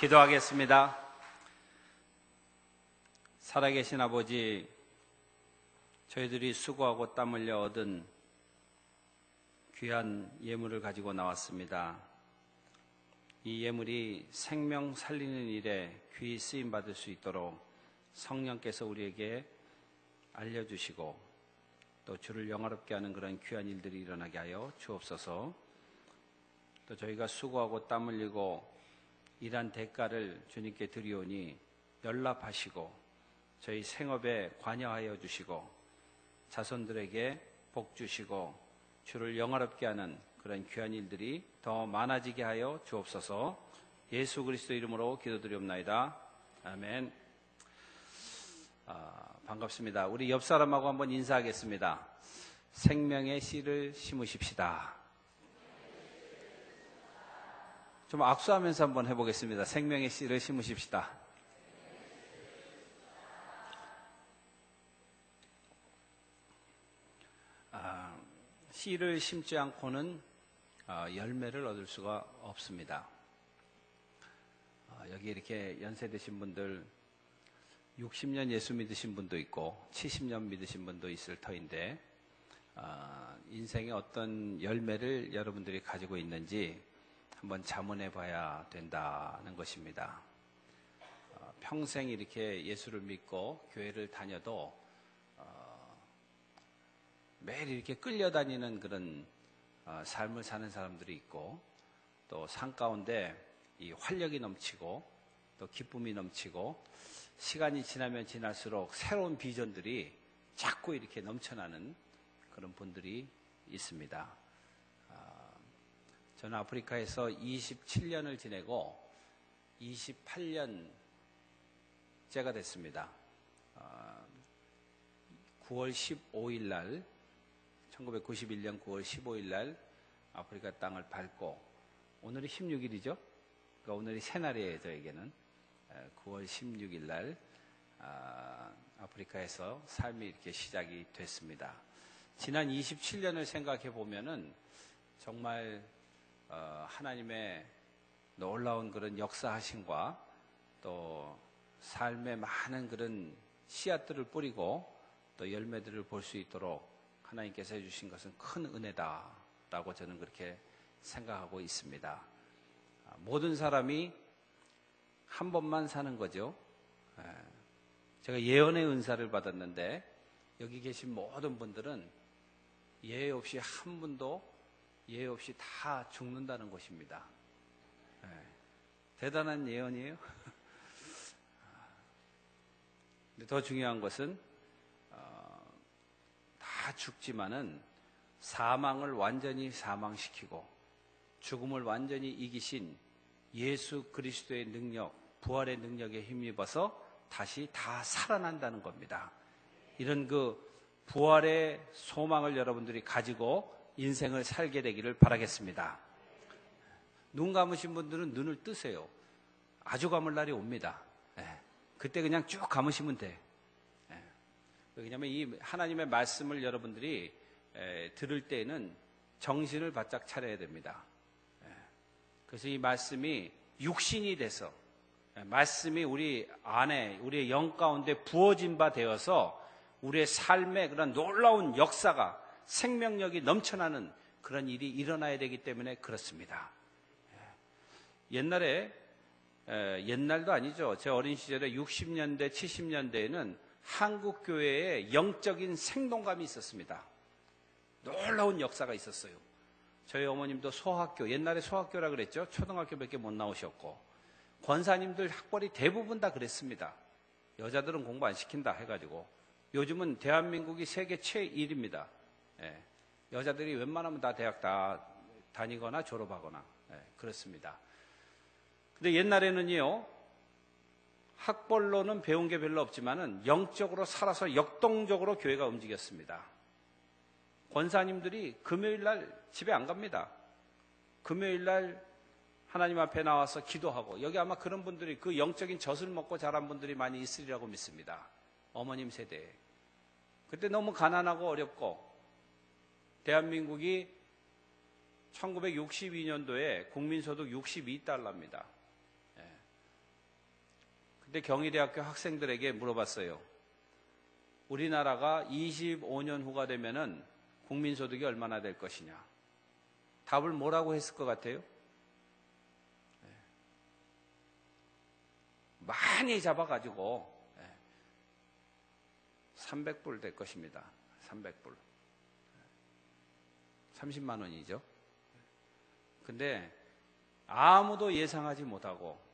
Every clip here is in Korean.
기도하겠습니다. 살아계신 아버지, 저희들이 수고하고 땀 흘려 얻은 귀한 예물을 가지고 나왔습니다. 이 예물이 생명 살리는 일에 귀히 쓰임 받을 수 있도록 성령께서 우리에게 알려주시고 또 주를 영화롭게 하는 그런 귀한 일들이 일어나게 하여 주옵소서. 또 저희가 수고하고 땀 흘리고 일한 대가를 주님께 드리오니 연락하시고 저희 생업에 관여하여 주시고 자손들에게 복 주시고 주를 영화롭게 하는 그런 귀한 일들이 더 많아지게 하여 주옵소서. 예수 그리스도 이름으로 기도드리옵나이다. 아멘. 반갑습니다. 우리 옆 사람하고 한번 인사하겠습니다. 생명의 씨를 심으십시다. 좀 악수하면서 한번 해보겠습니다. 생명의 씨를 심으십시다. 씨를 심지 않고는 열매를 얻을 수가 없습니다. 여기 이렇게 연세 드신 분들 60년 예수 믿으신 분도 있고 70년 믿으신 분도 있을 터인데 인생의 어떤 열매를 여러분들이 가지고 있는지 한번 자문해 봐야 된다는 것입니다. 평생 이렇게 예수를 믿고 교회를 다녀도 매일 이렇게 끌려다니는 그런 삶을 사는 사람들이 있고 또 삶 가운데 이 활력이 넘치고 또 기쁨이 넘치고 시간이 지나면 지날수록 새로운 비전들이 자꾸 이렇게 넘쳐나는 그런 분들이 있습니다. 저는 아프리카에서 27년을 지내고 28년째가 됐습니다. 9월 15일 날 1991년 9월 15일 날 아프리카 땅을 밟고 오늘이 16일이죠. 그러니까 오늘이 새날이에요. 저에게는 9월 16일 날 아프리카에서 삶이 이렇게 시작이 됐습니다. 지난 27년을 생각해 보면은 정말 하나님의 놀라운 그런 역사하심과 또 삶의 많은 그런 씨앗들을 뿌리고 또 열매들을 볼 수 있도록 하나님께서 해주신 것은 큰 은혜다라고 저는 그렇게 생각하고 있습니다. 모든 사람이 한 번만 사는 거죠. 제가 예언의 은사를 받았는데 여기 계신 모든 분들은 예외 없이 한 분도 예외 없이 다 죽는다는 것입니다. 대단한 예언이에요. 근데 더 중요한 것은 다 죽지만은 사망을 완전히 사망시키고 죽음을 완전히 이기신 예수 그리스도의 능력, 부활의 능력에 힘입어서 다시 다 살아난다는 겁니다. 이런 그 부활의 소망을 여러분들이 가지고 인생을 살게 되기를 바라겠습니다. 눈 감으신 분들은 눈을 뜨세요. 아주 감을 날이 옵니다. 그때 그냥 쭉 감으시면 돼. 왜냐하면 이 하나님의 말씀을 여러분들이 들을 때에는 정신을 바짝 차려야 됩니다. 그래서 이 말씀이 육신이 돼서 말씀이 우리 안에 우리의 영 가운데 부어진 바 되어서 우리의 삶에 그런 놀라운 역사가 생명력이 넘쳐나는 그런 일이 일어나야 되기 때문에 그렇습니다. 옛날도 아니죠. 제 어린 시절에 60년대, 70년대에는 한국 교회에 영적인 생동감이 있었습니다. 놀라운 역사가 있었어요. 저희 어머님도 소학교, 옛날에 소학교라 그랬죠. 초등학교밖에 못 나오셨고 권사님들 학벌이 대부분 다 그랬습니다. 여자들은 공부 안 시킨다 해가지고 요즘은 대한민국이 세계 최1입니다. 여자들이 웬만하면 다 대학 다 다니거나 졸업하거나 그렇습니다. 근데 옛날에는요, 학벌로는 배운 게 별로 없지만은 영적으로 살아서 역동적으로 교회가 움직였습니다. 권사님들이 금요일 날 집에 안 갑니다. 금요일 날 하나님 앞에 나와서 기도하고, 여기 아마 그런 분들이 그 영적인 젖을 먹고 자란 분들이 많이 있으리라고 믿습니다. 어머님 세대에. 그때 너무 가난하고 어렵고 대한민국이 1962년도에 국민소득 62달러입니다. 근데 경희대학교 학생들에게 물어봤어요. 우리나라가 25년 후가 되면은 국민소득이 얼마나 될 것이냐. 답을 뭐라고 했을 것 같아요? 많이 잡아가지고 300불 될 것입니다. 300불. 30만 원이죠. 근데 아무도 예상하지 못하고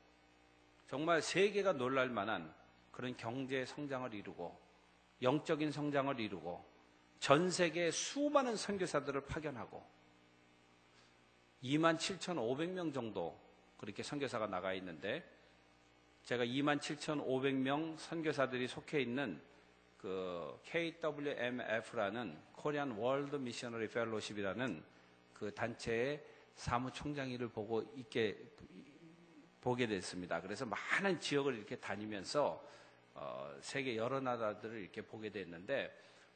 정말 세계가 놀랄 만한 그런 경제 성장을 이루고 영적인 성장을 이루고 전 세계에 수많은 선교사들을 파견하고 27,500명 정도 그렇게 선교사가 나가 있는데 제가 27,500명 선교사들이 속해 있는 그 KWMF라는 코리안 월드 미셔너리 펠로십이라는 그 단체의 사무총장일을 보게 됐습니다. 그래서 많은 지역을 이렇게 다니면서 세계 여러 나라들을 이렇게 보게 됐는데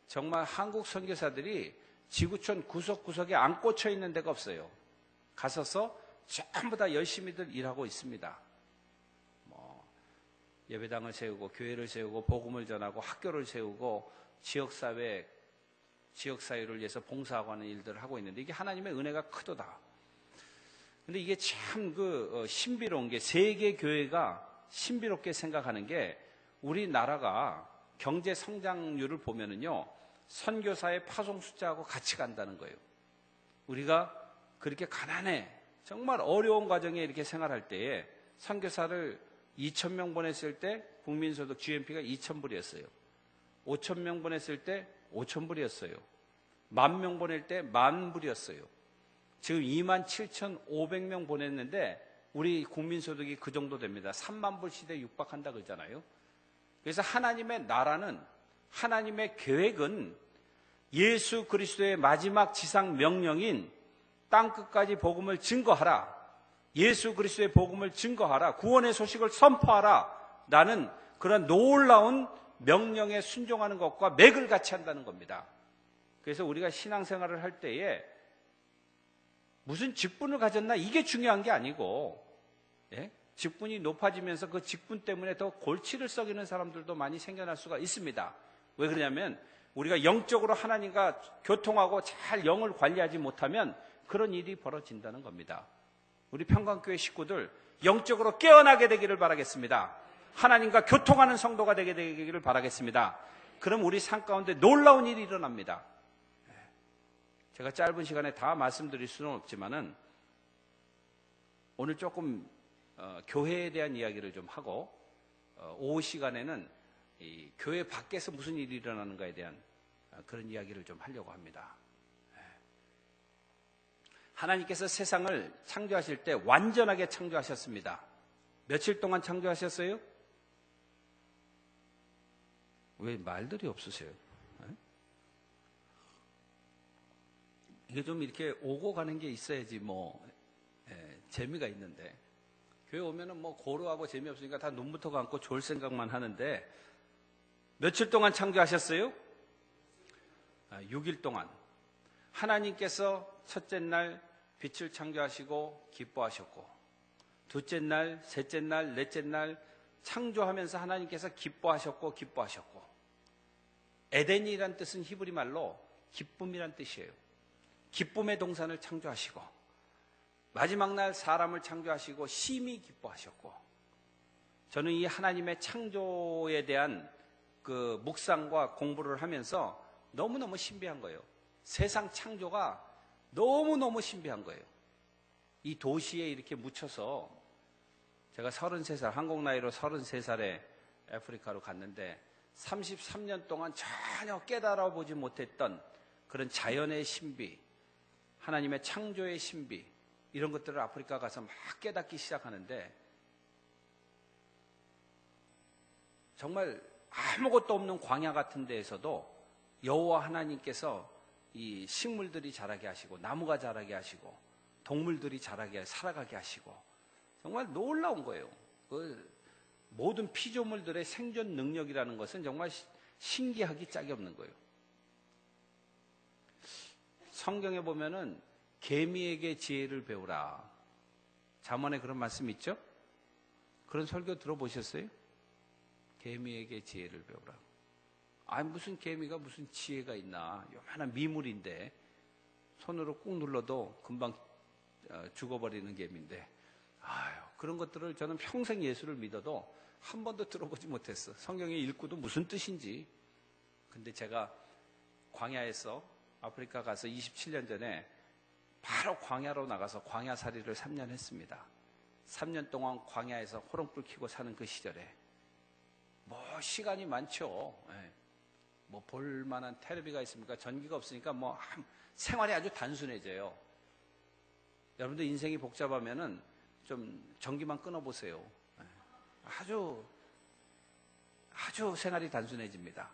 정말 한국 선교사들이 지구촌 구석구석에 안 꽂혀 있는 데가 없어요. 가서서 전부 다 열심히들 일하고 있습니다. 예배당을 세우고 교회를 세우고 복음을 전하고 학교를 세우고 지역사회를 위해서 봉사하고 하는 일들을 하고 있는데 이게 하나님의 은혜가 크도다. 근데 이게 참 신비로운 게 세계 교회가 신비롭게 생각하는 게 우리나라가 경제 성장률을 보면은요 선교사의 파송 숫자하고 같이 간다는 거예요. 우리가 그렇게 가난해 정말 어려운 과정에 이렇게 생활할 때에 선교사를 2,000명 보냈을 때 국민소득 GNP가 2,000불이었어요. 5,000명 보냈을 때 5,000불이었어요. 10,000명 보낼 때 10,000불이었어요. 지금 27,500명 보냈는데 우리 국민소득이 그 정도 됩니다. 30,000불 시대에 육박한다 그러잖아요. 그래서 하나님의 나라는 하나님의 계획은 예수 그리스도의 마지막 지상 명령인 땅끝까지 복음을 증거하라. 예수 그리스도의 복음을 증거하라. 구원의 소식을 선포하라. 라는 그런 놀라운 명령에 순종하는 것과 맥을 같이 한다는 겁니다. 그래서 우리가 신앙생활을 할 때에 무슨 직분을 가졌나 이게 중요한 게 아니고 직분이 높아지면서 그 직분 때문에 더 골치를 썩이는 사람들도 많이 생겨날 수가 있습니다. 왜 그러냐면 우리가 영적으로 하나님과 교통하고 잘 영을 관리하지 못하면 그런 일이 벌어진다는 겁니다. 우리 평강교회 식구들 영적으로 깨어나게 되기를 바라겠습니다. 하나님과 교통하는 성도가 되게 되기를 바라겠습니다. 그럼 우리 삶 가운데 놀라운 일이 일어납니다. 제가 짧은 시간에 다 말씀드릴 수는 없지만은 오늘 조금 교회에 대한 이야기를 좀 하고 오후 시간에는 이 교회 밖에서 무슨 일이 일어나는가에 대한 그런 이야기를 좀 하려고 합니다. 하나님께서 세상을 창조하실 때 완전하게 창조하셨습니다. 며칠 동안 창조하셨어요? 왜 말들이 없으세요? 이게 좀 이렇게 오고 가는 게 있어야지 재미가 있는데 교회 오면은 고루하고 재미없으니까 다 눈부터 감고 좋을 생각만 하는데 며칠 동안 창조하셨어요? 6일 동안. 하나님께서 첫째 날 빛을 창조하시고 기뻐하셨고 둘째 날, 셋째 날, 넷째 날 창조하면서 하나님께서 기뻐하셨고 에덴이란 뜻은 히브리 말로 기쁨이란 뜻이에요. 기쁨의 동산을 창조하시고 마지막 날 사람을 창조하시고 심히 기뻐하셨고 저는 이 하나님의 창조에 대한 그 묵상과 공부를 하면서 너무너무 신비한 거예요. 세상 창조가 너무너무 신비한 거예요. 이 도시에 이렇게 묻혀서 제가 33살, 한국 나이로 33살에 아프리카로 갔는데 33년 동안 전혀 깨달아 보지 못했던 그런 자연의 신비, 하나님의 창조의 신비 이런 것들을 아프리카 가서 막 깨닫기 시작하는데 정말 아무것도 없는 광야 같은 데에서도 여호와 하나님께서 이 식물들이 자라게 하시고 나무가 자라게 하시고 동물들이 자라게 살아가게 하시고 정말 놀라운 거예요. 그 모든 피조물들의 생존 능력이라는 것은 정말 신기하기 짝이 없는 거예요. 성경에 보면은 개미에게 지혜를 배우라. 잠언에 그런 말씀 있죠? 그런 설교 들어보셨어요? 개미에게 지혜를 배우라. 아니 무슨 개미가 무슨 지혜가 있나. 요만한 미물인데 손으로 꾹 눌러도 금방 죽어버리는 개미인데, 아유, 그런 것들을 저는 평생 예수를 믿어도 한 번도 들어보지 못했어. 성경에 읽고도 무슨 뜻인지. 근데 제가 광야에서 아프리카 가서 27년 전에 바로 광야로 나가서 광야살이를 3년 했습니다. 3년 동안 광야에서 호롱불 켜고 사는 그 시절에 뭐 시간이 많죠. 예. 뭐 볼만한 텔레비가 있습니까? 전기가 없으니까 뭐 생활이 아주 단순해져요. 여러분들 인생이 복잡하면은 좀 전기만 끊어보세요. 예. 아주 생활이 단순해집니다.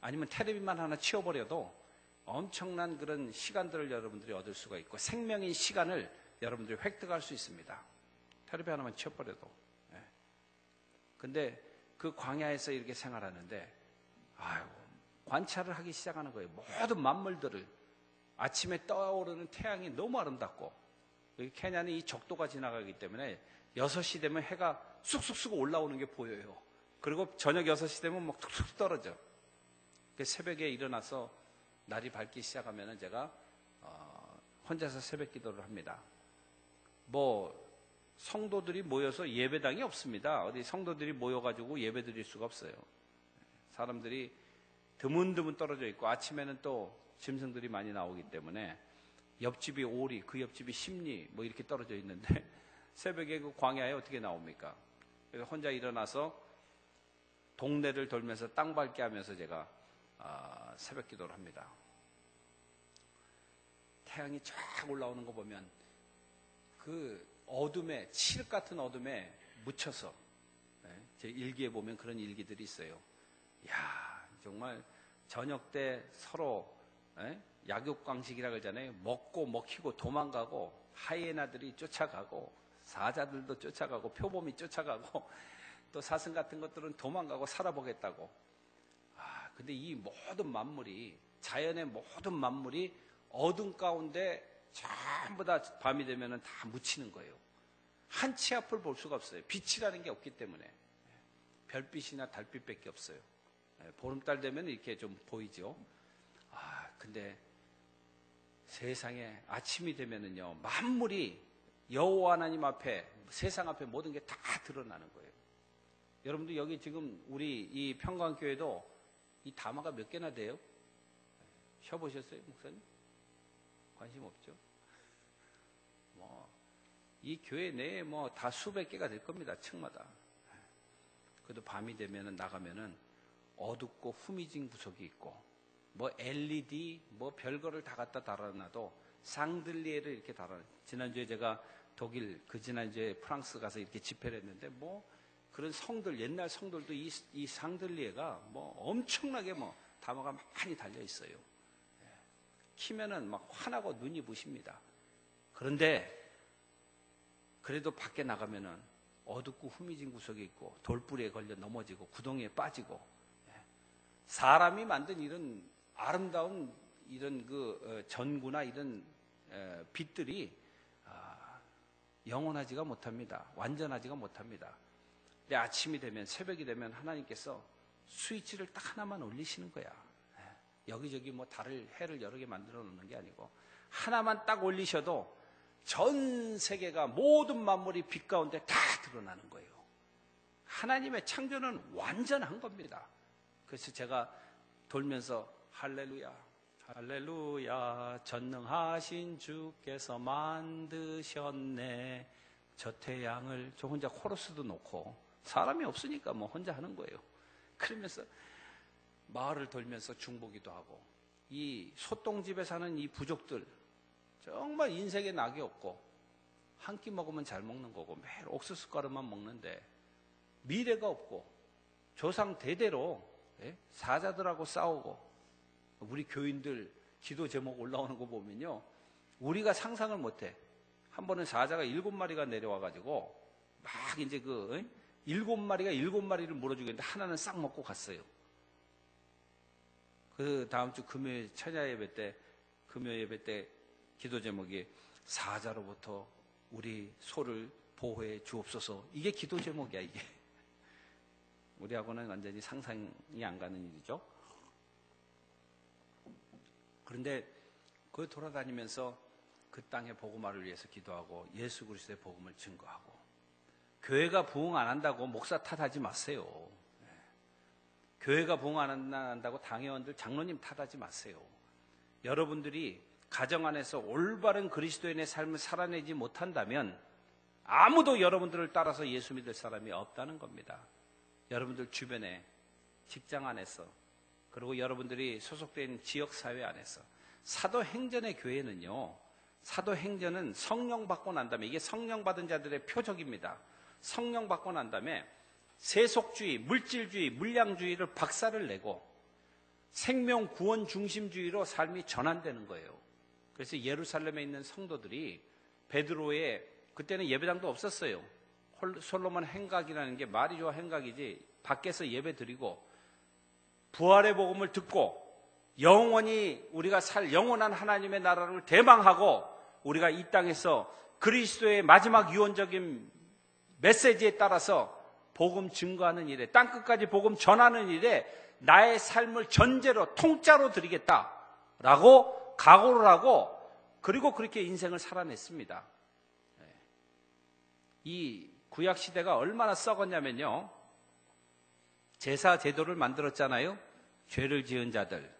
아니면 텔레비만 하나 치워버려도 엄청난 그런 시간들을 여러분들이 얻을 수가 있고 생명인 시간을 여러분들이 획득할 수 있습니다. 텔레비 하나만 치워버려도. 예. 근데 그 광야에서 이렇게 생활하는데, 아유, 관찰을 하기 시작하는 거예요. 모든 만물들을. 아침에 떠오르는 태양이 너무 아름답고, 여기 케냐는 이 적도가 지나가기 때문에 6시 되면 해가 쑥쑥쑥 올라오는 게 보여요. 그리고 저녁 6시 되면 막 툭툭 떨어져. 새벽에 일어나서 날이 밝기 시작하면 제가 혼자서 새벽 기도를 합니다. 뭐 성도들이 모여서 예배당이 없습니다. 어디 성도들이 모여가지고 예배 드릴 수가 없어요. 사람들이 드문드문 떨어져 있고 아침에는 또 짐승들이 많이 나오기 때문에 옆집이 오리, 그 옆집이 심리 뭐 이렇게 떨어져 있는데 새벽에 그 광야에 어떻게 나옵니까? 그래서 혼자 일어나서 동네를 돌면서 땅 밟게 하면서 제가 새벽 기도를 합니다. 태양이 쫙 올라오는 거 보면 그 어둠에, 칠흑 같은 어둠에 묻혀서, 제 일기에 보면 그런 일기들이 있어요. 이야, 정말 저녁 때 서로 약육강식이라 그러잖아요. 먹고 먹히고 도망가고 하이에나들이 쫓아가고 사자들도 쫓아가고 표범이 쫓아가고 또 사슴 같은 것들은 도망가고 살아보겠다고. 근데 이 모든 만물이, 자연의 모든 만물이 어둠 가운데 전부 다 밤이 되면 다 묻히는 거예요. 한 치 앞을 볼 수가 없어요. 빛이라는 게 없기 때문에. 별빛이나 달빛밖에 없어요. 보름달 되면 이렇게 좀 보이죠. 근데 세상에 아침이 되면은요, 만물이 여호와 하나님 앞에, 세상 앞에 모든 게 다 드러나는 거예요. 여러분들 여기 지금 우리 이 평강교회도 이 다마가 몇 개나 돼요? 쉬어보셨어요, 목사님? 관심 없죠? 이 교회 내에 뭐 다 수백 개가 될 겁니다, 층마다. 그래도 밤이 되면은 나가면은 어둡고 후미진 구석이 있고, 뭐 LED, 뭐 별거를 다 갖다 달아놔도 샹들리에를 이렇게 달아놔. 지난주에 제가 독일, 그 지난주에 프랑스 가서 이렇게 집회를 했는데, 뭐 그런 성들, 옛날 성들도 이 샹들리에가 뭐 엄청나게 뭐 다마가 많이 달려 있어요. 키면은 막 환하고 눈이 부십니다. 그런데 그래도 밖에 나가면은 어둡고 후미진 구석이 있고 돌뿌리에 걸려 넘어지고 구덩이에 빠지고, 사람이 만든 이런 아름다운 이런 그 전구나 이런 빛들이 영원하지가 못합니다. 완전하지가 못합니다. 근데 아침이 되면, 새벽이 되면 하나님께서 스위치를 딱 하나만 올리시는 거야. 여기저기 뭐 달을, 해를 여러 개 만들어 놓는 게 아니고 하나만 딱 올리셔도 전 세계가, 모든 만물이 빛 가운데 다 드러나는 거예요. 하나님의 창조는 완전한 겁니다. 그래서 제가 돌면서 할렐루야, 할렐루야, 전능하신 주께서 만드셨네. 저 태양을, 저 혼자 코러스도 놓고, 사람이 없으니까 뭐 혼자 하는 거예요. 그러면서 마을을 돌면서 중보기도 하고, 이 소똥집에 사는 이 부족들, 정말 인생에 낙이 없고 한 끼 먹으면 잘 먹는 거고 매일 옥수수 가루만 먹는데 미래가 없고 조상 대대로 사자들하고 싸우고, 우리 교인들 기도 제목 올라오는 거 보면요, 우리가 상상을 못해. 한 번은 사자가 7마리가 내려와가지고 막 이제 그 7마리가 7마리를 물어주겠는데 하나는 싹 먹고 갔어요. 그 다음 주 금요일 천야 예배 때, 금요 예배 때 기도 제목이 사자로부터 우리 소를 보호해 주옵소서. 이게 기도 제목이야, 이게. 우리하고는 완전히 상상이 안 가는 일이죠. 그런데 그 돌아다니면서 그 땅의 복음화를 위해서 기도하고 예수 그리스도의 복음을 증거하고, 교회가 부흥 안 한다고 목사 탓하지 마세요. 교회가 부흥 안 한다고 당회원들, 장로님 탓하지 마세요. 여러분들이 가정 안에서 올바른 그리스도인의 삶을 살아내지 못한다면 아무도 여러분들을 따라서 예수 믿을 사람이 없다는 겁니다. 여러분들 주변에, 직장 안에서, 그리고 여러분들이 소속된 지역사회 안에서. 사도행전의 교회는요, 사도행전은 성령 받고 난 다음에, 이게 성령 받은 자들의 표적입니다. 성령 받고 난 다음에 세속주의, 물질주의, 물량주의를 박살을 내고 생명 구원 중심주의로 삶이 전환되는 거예요. 그래서 예루살렘에 있는 성도들이 베드로의, 그때는 예배당도 없었어요. 솔로몬 행각이라는 게 말이 좋아 행각이지, 밖에서 예배 드리고 부활의 복음을 듣고 영원히 우리가 살 영원한 하나님의 나라를 대망하고 우리가 이 땅에서 그리스도의 마지막 유언적인 메시지에 따라서 복음 증거하는 일에, 땅끝까지 복음 전하는 일에 나의 삶을 전제로, 통짜로 드리겠다라고 각오를 하고, 그리고 그렇게 인생을 살아냈습니다. 이 구약시대가 얼마나 썩었냐면요, 제사 제도를 만들었잖아요. 죄를 지은 자들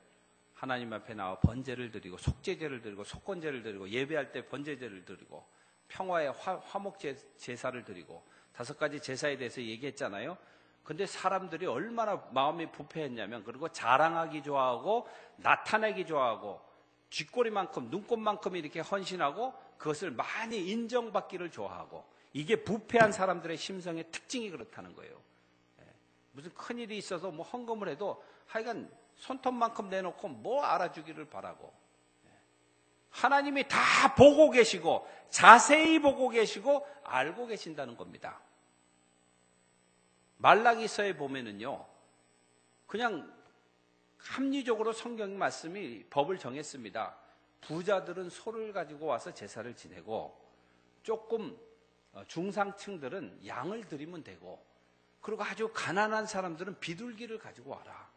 하나님 앞에 나와 번제를 드리고, 속죄제를 드리고, 속건제를 드리고, 예배할 때 번제제를 드리고, 평화의 화목 제사를 드리고, 5가지 제사에 대해서 얘기했잖아요. 근데 사람들이 얼마나 마음이 부패했냐면, 그리고 자랑하기 좋아하고 나타내기 좋아하고 쥐꼬리만큼, 눈곱만큼 이렇게 헌신하고 그것을 많이 인정받기를 좋아하고, 이게 부패한 사람들의 심성의 특징이 그렇다는 거예요. 무슨 큰일이 있어서 뭐 헌금을 해도 하여간 손톱만큼 내놓고 뭐 알아주기를 바라고, 하나님이 다 보고 계시고 자세히 보고 계시고 알고 계신다는 겁니다. 말라기서에 보면은요, 그냥 합리적으로 성경 말씀이 법을 정했습니다. 부자들은 소를 가지고 와서 제사를 지내고, 조금 중상층들은 양을 드리면 되고, 그리고 아주 가난한 사람들은 비둘기를 가지고 와라.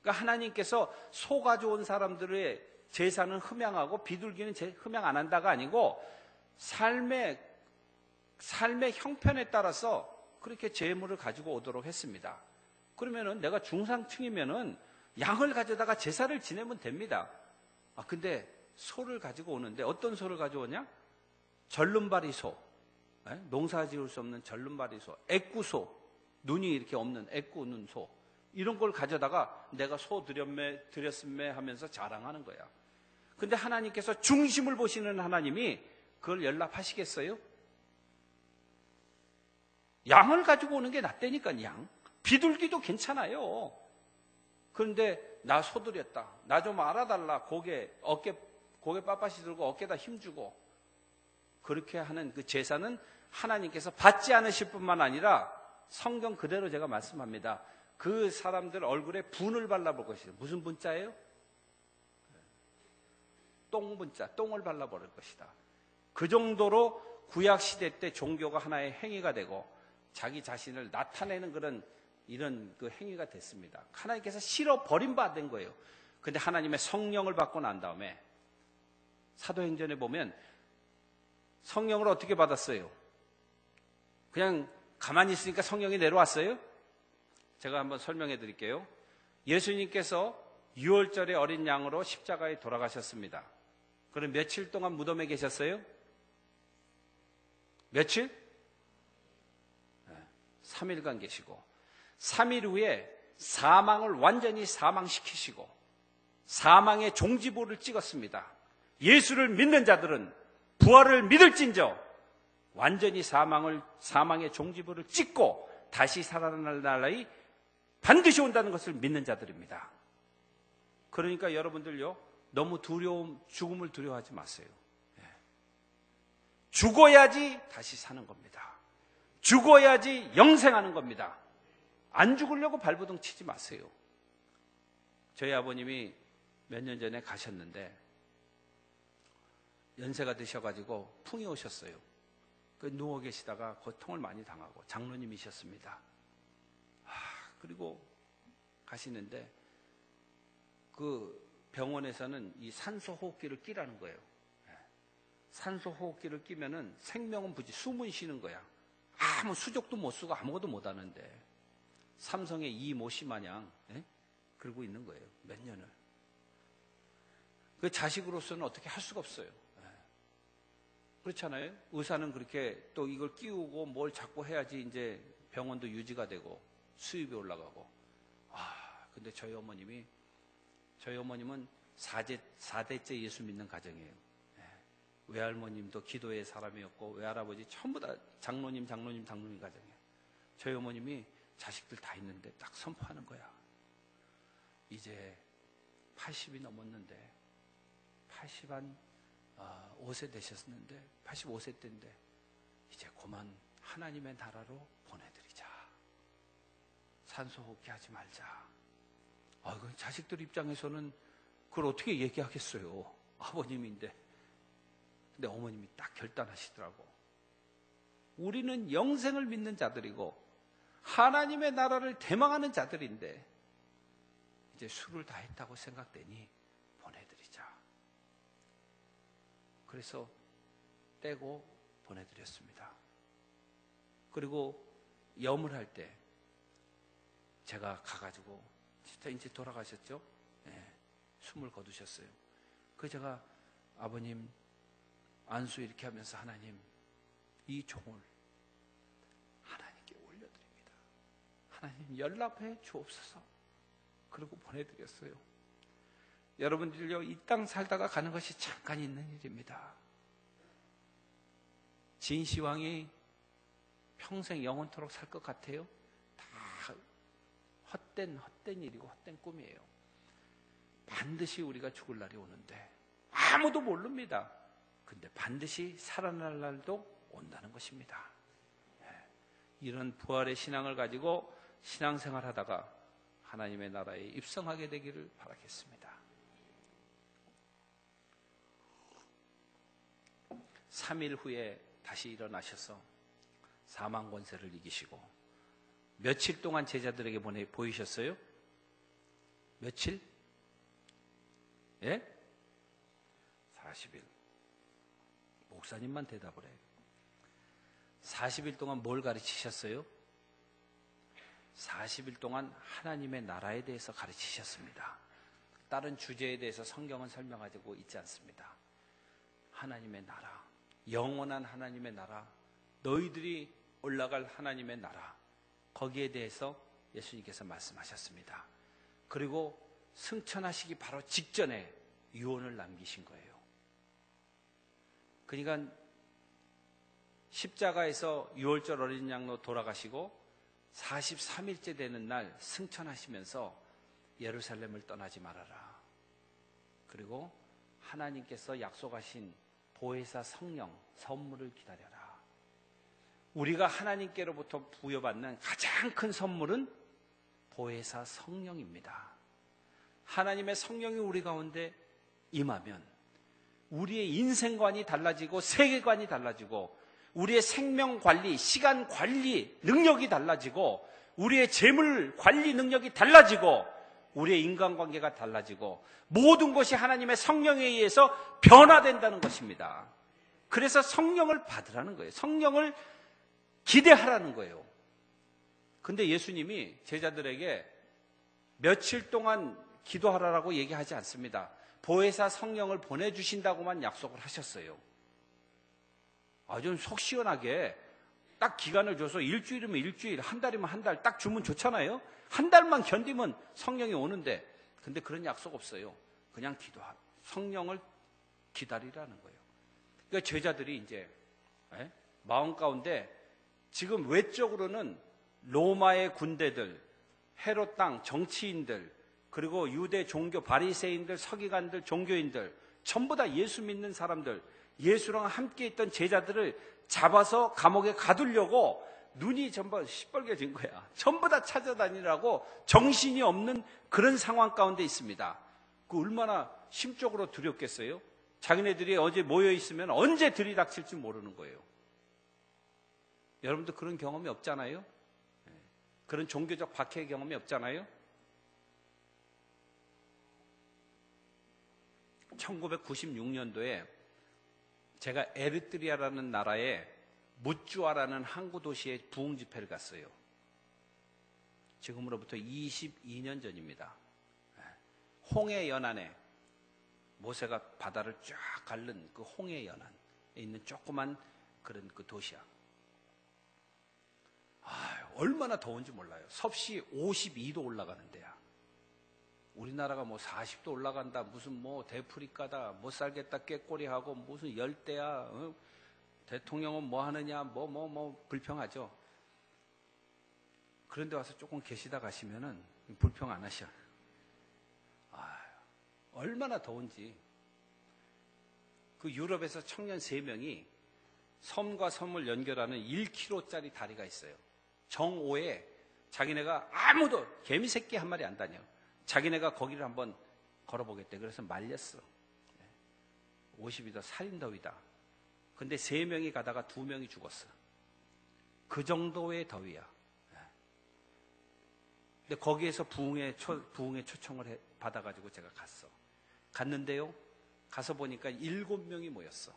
그러니까 하나님께서 소 가져온 사람들의 제사는 흠양하고 비둘기는 흠양 안 한다가 아니고, 삶의 형편에 따라서 그렇게 제물을 가지고 오도록 했습니다. 그러면은 내가 중상층이면은 양을 가져다가 제사를 지내면 됩니다. 근데 소를 가지고 오는데 어떤 소를 가져오냐? 절름발이 소, 농사 지을 수 없는 절름발이 소, 애꾸소, 눈이 이렇게 없는 애꾸는 소, 이런 걸 가져다가 내가 소 드렸음에 하면서 자랑하는 거야. 근데 하나님께서 중심을 보시는 하나님이 그걸 연락하시겠어요? 양을 가지고 오는 게 낫다니까. 양, 비둘기도 괜찮아요. 그런데 나 소 드렸다, 나 좀 알아달라, 고개 빳빳이 들고 어깨에다 힘주고, 그렇게 하는 그 제사는 하나님께서 받지 않으실 뿐만 아니라, 성경 그대로 제가 말씀합니다, 그 사람들 얼굴에 분을 발라볼 것이다. 무슨 분자예요? 똥분자, 똥을 발라버릴 것이다. 그 정도로 구약시대 때 종교가 하나의 행위가 되고 자기 자신을 나타내는 이런 그 행위가 됐습니다. 하나님께서 싫어 버림받은 거예요. 근데 하나님의 성령을 받고 난 다음에 사도행전에 보면 성령을 어떻게 받았어요? 그냥 가만히 있으니까 성령이 내려왔어요? 제가 한번 설명해 드릴게요. 예수님께서 6월절에 어린 양으로 십자가에 돌아가셨습니다. 그럼 며칠 동안 무덤에 계셨어요? 며칠? 3일간 계시고, 3일 후에 사망을 완전히 사망시키시고 사망의 종지부를 찍었습니다. 예수를 믿는 자들은 부활을 믿을진저 완전히 사망의 종지부를 찍고 다시 살아날 날이 반드시 온다는 것을 믿는 자들입니다. 그러니까 여러분들요, 너무 죽음을 두려워하지 마세요. 죽어야지 다시 사는 겁니다. 죽어야지 영생하는 겁니다. 안 죽으려고 발버둥 치지 마세요. 저희 아버님이 몇 년 전에 가셨는데 연세가 드셔가지고 풍이 오셨어요. 누워 계시다가 고통을 많이 당하고, 장로님이셨습니다. 그리고 가시는데 그 병원에서는 이 산소 호흡기를 끼라는 거예요. 산소 호흡기를 끼면은 생명은 부지, 숨은 쉬는 거야. 아무 수족도 못 쓰고 아무것도 못 하는데 삼성의 이모 씨 마냥 그러고 있는 거예요. 몇 년을. 그 자식으로서는 어떻게 할 수가 없어요. 그렇잖아요. 의사는 그렇게 또 이걸 끼우고 뭘 자꾸 해야지 이제 병원도 유지가 되고 수입이 올라가고. 근데 저희 어머님은 4대째 예수 믿는 가정이에요. 외할머님도 기도의 사람이었고 외할아버지 전부 다 장로님 가정이에요. 저희 어머님이 자식들 다 있는데 딱 선포하는 거야. 이제 80이 넘었는데 85세 되셨는데 85세 때인데 이제 그만 하나님의 나라로 보내드리자. 산소호흡기 하지 말자. 자식들 입장에서는 그걸 어떻게 얘기하겠어요. 아버님인데. 근데 어머님이 딱 결단하시더라고. 우리는 영생을 믿는 자들이고 하나님의 나라를 대망하는 자들인데 이제 수를 다 했다고 생각되니 보내드리자. 그래서 떼고 보내드렸습니다. 그리고 염을 할 때 제가 가가지고 진짜 이제 돌아가셨죠? 숨을 거두셨어요. 그래서 제가 아버님 안수 이렇게 하면서 하나님 이 종을 하나님께 올려드립니다. 하나님 연락해 주옵소서. 그러고 보내드렸어요. 여러분들요, 이 땅 살다가 가는 것이 잠깐 있는 일입니다. 진시황이 평생 영원토록 살 것 같아요? 다 헛된 일이고 헛된 꿈이에요. 반드시 우리가 죽을 날이 오는데 아무도 모릅니다. 근데 반드시 살아날 날도 온다는 것입니다. 이런 부활의 신앙을 가지고 신앙생활 하다가 하나님의 나라에 입성하게 되기를 바라겠습니다. 3일 후에 다시 일어나셔서 사망 권세를 이기시고 며칠 동안 제자들에게 보이셨어요? 며칠? 40일. 목사님만 대답을 해요. 40일 동안 뭘 가르치셨어요? 40일 동안 하나님의 나라에 대해서 가르치셨습니다. 다른 주제에 대해서 성경은 설명하고 있지 않습니다. 하나님의 나라, 영원한 하나님의 나라, 너희들이 올라갈 하나님의 나라, 거기에 대해서 예수님께서 말씀하셨습니다. 그리고 승천하시기 바로 직전에 유언을 남기신 거예요. 그러니까 십자가에서 유월절 어린 양로 돌아가시고 43일째 되는 날 승천하시면서 예루살렘을 떠나지 말아라. 그리고 하나님께서 약속하신 보혜사 성령 선물을 기다려라. 우리가 하나님께로부터 부여받는 가장 큰 선물은 보혜사 성령입니다. 하나님의 성령이 우리 가운데 임하면 우리의 인생관이 달라지고 세계관이 달라지고 우리의 생명 관리, 시간 관리 능력이 달라지고 우리의 재물 관리 능력이 달라지고 우리의 인간관계가 달라지고 모든 것이 하나님의 성령에 의해서 변화된다는 것입니다. 그래서 성령을 받으라는 거예요. 성령을 기대하라는 거예요. 근데 예수님이 제자들에게 며칠 동안 기도하라고 얘기하지 않습니다. 보혜사 성령을 보내주신다고만 약속을 하셨어요. 좀 속 시원하게 딱 기간을 줘서 일주일이면 일주일, 한 달이면 한 달 딱 주면 좋잖아요. 한 달만 견디면 성령이 오는데, 근데 그런 약속 없어요. 그냥 성령을 기다리라는 거예요. 그러니까 제자들이 이제 마음 가운데 지금 외적으로는 로마의 군대들, 헤롯 땅 정치인들, 그리고 유대 종교 바리새인들, 서기관들, 종교인들 전부 다 예수 믿는 사람들, 예수랑 함께 있던 제자들을 잡아서 감옥에 가두려고 눈이 전부 시뻘개진 거야. 전부 다 찾아다니라고 정신이 없는 그런 상황 가운데 있습니다. 그 얼마나 심적으로 두렵겠어요? 자기네들이 어제 모여 있으면 언제 들이닥칠지 모르는 거예요. 여러분도 그런 경험이 없잖아요? 그런 종교적 박해 경험이 없잖아요. 1996년도에 제가 에리트리아라는 나라의 무쭈아라는 항구 도시에 부흥 집회를 갔어요. 지금으로부터 22년 전입니다. 홍해 연안에 모세가 바다를 쫙 가른 그 홍해 연안에 있는 조그만 그런 그 도시야. 얼마나 더운지 몰라요. 섭씨 52도 올라가는 데야. 우리나라가 뭐 40도 올라간다, 무슨 뭐 대프리카다, 못 살겠다, 꾀꼬리하고 무슨 열대야, 어? 대통령은 뭐 하느냐, 뭐 불평하죠. 그런데 와서 조금 계시다 가시면은 불평 안 하셔. 얼마나 더운지. 그 유럽에서 청년 3명이 섬과 섬을 연결하는 1km짜리 다리가 있어요. 정오에 자기네가 아무도 개미 새끼 한 마리 안 다녀. 자기네가 거기를 한번 걸어보겠대. 그래서 말렸어. 50이다, 살인더위다. 근데 3명이 가다가 2명이 죽었어. 그 정도의 더위야. 근데 거기에서 부흥의 초청을 받아가지고 제가 갔는데요. 가서 보니까 7명이 모였어.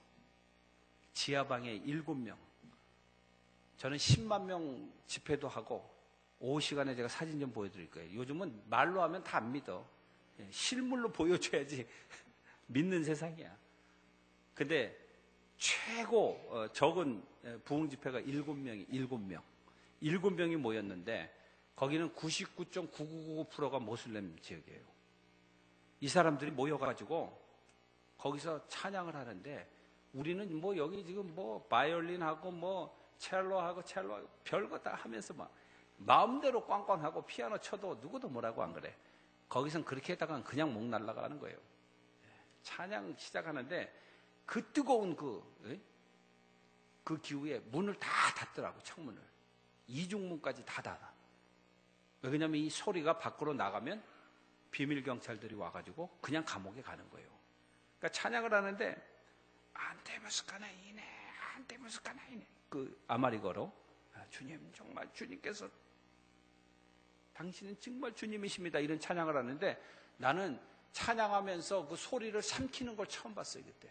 지하방에 7명. 저는 10만 명 집회도 하고 오후 시간에 제가 사진 좀 보여드릴 거예요. 요즘은 말로 하면 다 안 믿어. 실물로 보여줘야지 믿는 세상이야. 근데 최고 적은 부흥 집회가 7명. 7명이 모였는데 거기는 99.9999%가 모슬렘 지역이에요. 이 사람들이 모여가지고 거기서 찬양을 하는데 우리는 뭐 여기 지금 뭐 바이올린하고 뭐 첼로하고 별거 다 하면서 막 마음대로 꽝꽝하고 피아노 쳐도 누구도 뭐라고 안 그래. 거기선 그렇게 했다가 그냥 목 날아가는 거예요. 찬양 시작하는데 그 뜨거운 그 기후에 문을 다 닫더라고. 창문을. 이중문까지 다 닫아. 왜냐면 이 소리가 밖으로 나가면 비밀 경찰들이 와가지고 그냥 감옥에 가는 거예요. 그러니까 찬양을 하는데 안테무스카나이네 그 아마리거로 주님 정말 주님께서 당신은 정말 주님이십니다 이런 찬양을 하는데 나는 찬양하면서 그 소리를 삼키는 걸 처음 봤어요. 그때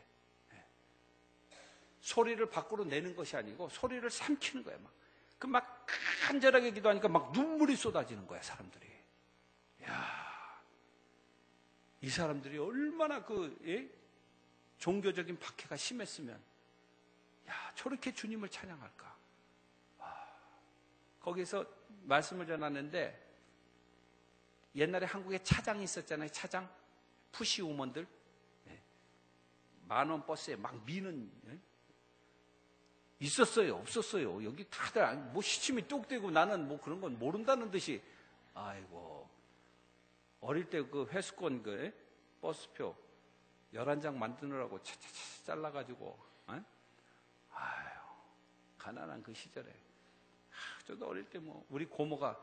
소리를 밖으로 내는 것이 아니고 소리를 삼키는 거야. 막 간절하게 기도하니까 막 눈물이 쏟아지는 거야. 사람들이. 이 사람들이 얼마나 종교적인 박해가 심했으면 저렇게 주님을 찬양할까. 거기서 말씀을 전하는데 옛날에 한국에 차장이 있었잖아요. 차장. 푸시 우먼들. 10,000원 버스에 막 미는 있었어요? 없었어요? 여기 다들 뭐 시침이 뚝 떼고 나는 뭐 그런 건 모른다는 듯이 아이고 어릴 때 그 회수권 버스표 11장 만드느라고 차차차 잘라가지고 가난한 그 시절에 저도 어릴 때 뭐 우리 고모가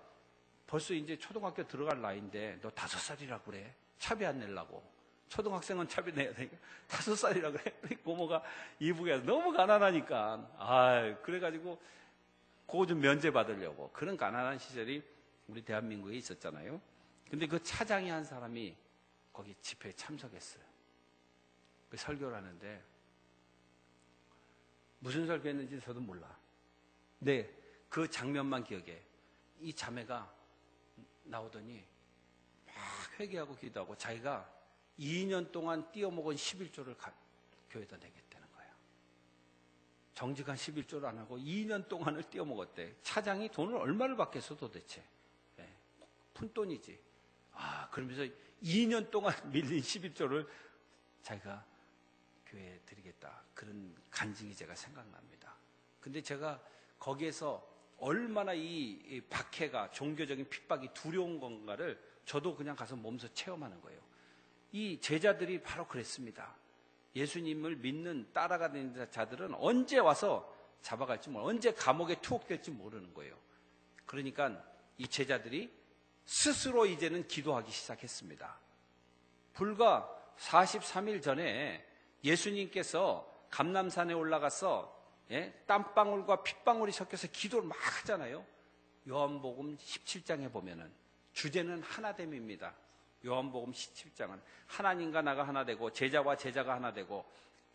벌써 이제 초등학교 들어갈 나이인데 너 5살이라고 그래. 차비 안 내려고. 초등학생은 차비 내야 되니까 5살이라고 그래. 우리 고모가 이북에 너무 가난하니까 그래가지고 그거 좀 면제 받으려고 그런 가난한 시절이 우리 대한민국에 있었잖아요. 근데 그 차장이 한 사람이 거기 집회에 참석했어요. 그 설교를 하는데 무슨 설교했는지 저도 몰라. 근데 그 장면만 기억해. 이 자매가 나오더니 막 회개하고 기도하고 자기가 2년 동안 띄어먹은 11조를 교회에다 내겠다는 거야. 정직한 11조를 안 하고 2년 동안을 띄어먹었대. 차장이 돈을 얼마를 받겠어 도대체. 푼돈이지. 그러면서 2년 동안 밀린 11조를 자기가 교회에 드리겠다. 그런 간증이 제가 생각납니다. 근데 제가 거기에서 얼마나 이 박해가 종교적인 핍박이 두려운 건가를 저도 그냥 가서 몸소 체험하는 거예요. 이 제자들이 바로 그랬습니다. 예수님을 믿는 따라가는 자들은 언제 와서 잡아갈지 모르고 언제 감옥에 투옥될지 모르는 거예요. 그러니까 이 제자들이 스스로 이제는 기도하기 시작했습니다. 불과 43일 전에 예수님께서 감람산에 올라가서 땀방울과 핏방울이 섞여서 기도를 막 하잖아요. 요한복음 17장에 보면은 주제는 하나됨입니다. 요한복음 17장은 하나님과 나가 하나 되고 제자와 제자가 하나 되고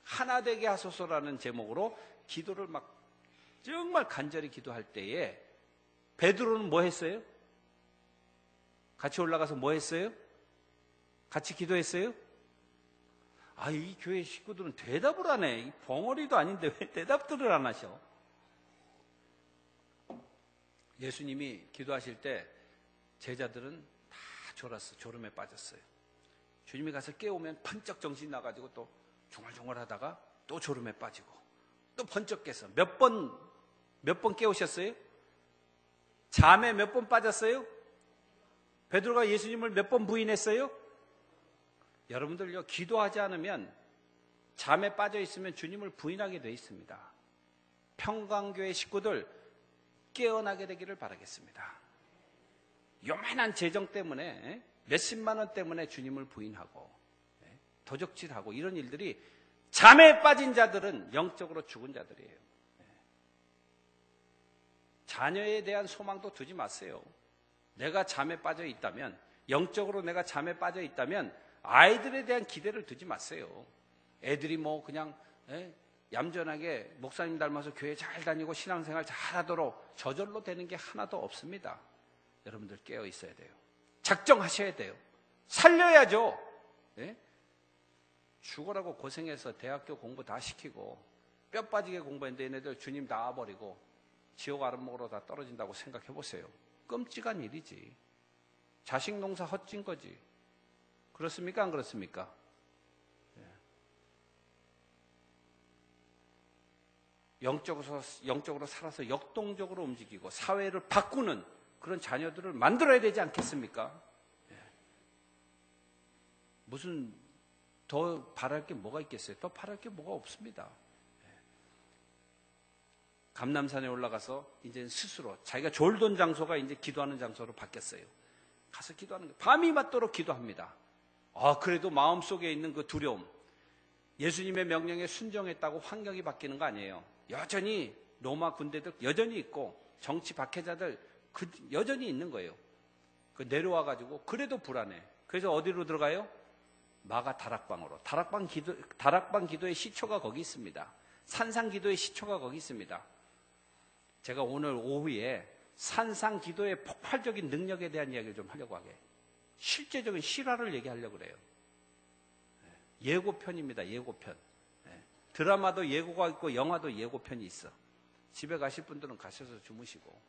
하나 되게 하소서라는 제목으로 기도를 막 정말 간절히 기도할 때에 베드로는 뭐 했어요? 같이 올라가서 뭐 했어요? 같이 기도했어요? 아, 이 교회 식구들은 대답을 안 해. 이 벙어리도 아닌데 왜 대답들을 안 하셔? 예수님이 기도하실 때 제자들은 다 졸았어. 졸음에 빠졌어요. 주님이 가서 깨우면 번쩍 정신 나가지고 또 중얼중얼 하다가 또 졸음에 빠지고 또 번쩍 깨서 몇 번 깨우셨어요? 잠에 몇 번 빠졌어요? 베드로가 예수님을 몇 번 부인했어요? 여러분들요, 기도하지 않으면 잠에 빠져 있으면 주님을 부인하게 되어 있습니다. 평강교회 식구들 깨어나게 되기를 바라겠습니다. 요만한 재정 때문에 몇십만 원 때문에 주님을 부인하고 도적질하고 이런 일들이 잠에 빠진 자들은 영적으로 죽은 자들이에요. 자녀에 대한 소망도 두지 마세요. 내가 잠에 빠져 있다면, 영적으로 내가 잠에 빠져 있다면 아이들에 대한 기대를 두지 마세요. 애들이 뭐 그냥 얌전하게 목사님 닮아서 교회 잘 다니고 신앙생활 잘하도록 저절로 되는 게 하나도 없습니다. 여러분들 깨어 있어야 돼요. 작정하셔야 돼요. 살려야죠. 죽으라고 고생해서 대학교 공부 다 시키고 뼈 빠지게 공부했는데 얘네들 주님 놔버리고 지옥 아랫목으로 다 떨어진다고 생각해 보세요. 끔찍한 일이지. 자식 농사 헛진 거지. 그렇습니까? 안 그렇습니까? 영적으로 살아서 역동적으로 움직이고 사회를 바꾸는 그런 자녀들을 만들어야 되지 않겠습니까? 무슨 더 바랄 게 뭐가 있겠어요? 더 바랄 게 뭐가 없습니다. 감람산에 올라가서 이제 스스로 자기가 졸던 장소가 이제 기도하는 장소로 바뀌었어요. 가서 기도하는 거예요. 밤이 맞도록 기도합니다. 그래도 마음속에 있는 그 두려움, 예수님의 명령에 순종했다고 환경이 바뀌는 거 아니에요. 여전히 로마 군대들 여전히 있고 정치 박해자들 여전히 있는 거예요. 내려와가지고 그래도 불안해. 그래서 어디로 들어가요? 마가 다락방으로. 다락방 기도의 시초가 거기 있습니다. 산상 기도의 시초가 거기 있습니다. 제가 오늘 오후에 산상 기도의 폭발적인 능력에 대한 이야기를 좀 하려고 하게. 실제적인 실화를 얘기하려고 그래요. 예고편입니다. 예고편. 드라마도 예고가 있고 영화도 예고편이 있어. 집에 가실 분들은 가셔서 주무시고.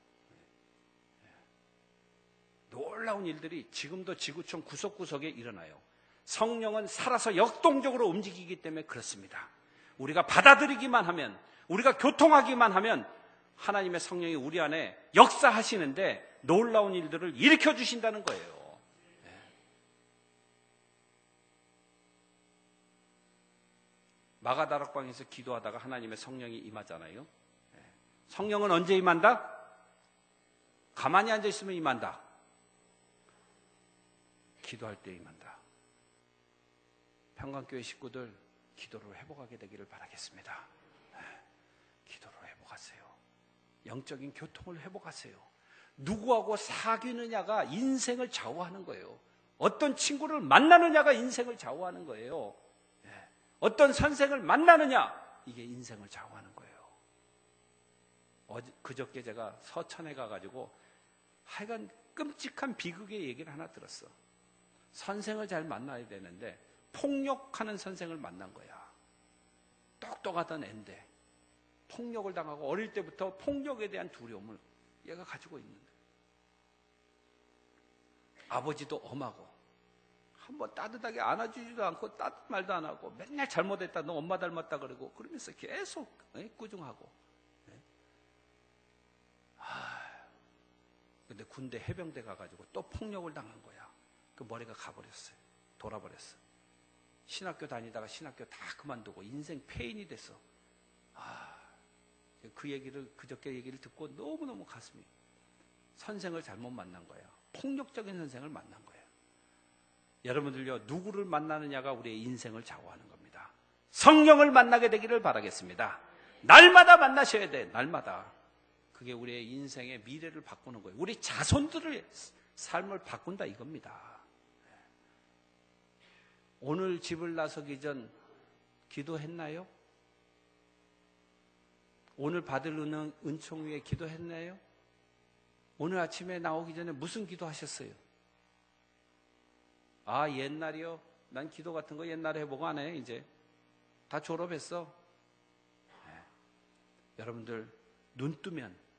놀라운 일들이 지금도 지구촌 구석구석에 일어나요. 성령은 살아서 역동적으로 움직이기 때문에 그렇습니다. 우리가 받아들이기만 하면, 우리가 교통하기만 하면 하나님의 성령이 우리 안에 역사하시는데 놀라운 일들을 일으켜 주신다는 거예요. 마가다락방에서 기도하다가 하나님의 성령이 임하잖아요. 성령은 언제 임한다? 가만히 앉아있으면 임한다. 기도할 때 임한다. 평강교회 식구들 기도를 회복하게 되기를 바라겠습니다. 기도를 회복하세요. 영적인 교통을 회복하세요. 누구하고 사귀느냐가 인생을 좌우하는 거예요. 어떤 친구를 만나느냐가 인생을 좌우하는 거예요. 어떤 선생을 만나느냐, 이게 인생을 좌우하는 거예요. 그저께 제가 서천에 가가지고 하여간 끔찍한 비극의 얘기를 하나 들었어. 선생을 잘 만나야 되는데 폭력하는 선생을 만난 거야. 똑똑하던 앤데 폭력을 당하고 어릴 때부터 폭력에 대한 두려움을 얘가 가지고 있는 거야. 아버지도 엄하고 한번 따뜻하게 안아주지도 않고 따뜻 말도 안 하고 맨날 잘못했다, 너 엄마 닮았다 그러고 그러면서 계속 꾸중하고. 근데 군대 해병대 가가지고 또 폭력을 당한 거야. 그 머리가 가버렸어요. 돌아버렸어. 신학교 다니다가 신학교 다 그만두고 인생 폐인이 됐어. 그저께 얘기를 듣고 너무너무 가슴이. 선생을 잘못 만난 거야. 폭력적인 선생을 만난 거야. 여러분들요, 누구를 만나느냐가 우리의 인생을 좌우하는 겁니다. 성령을 만나게 되기를 바라겠습니다. 날마다 만나셔야 돼, 날마다. 그게 우리의 인생의 미래를 바꾸는 거예요. 우리 자손들의 삶을 바꾼다 이겁니다. 오늘 집을 나서기 전 기도했나요? 오늘 받을 은총 위에 기도했나요? 오늘 아침에 나오기 전에 무슨 기도하셨어요? 아, 옛날이요? 난 기도 같은 거 옛날에 해보고 안 해, 이제. 다 졸업했어. 네. 여러분들, 눈 뜨면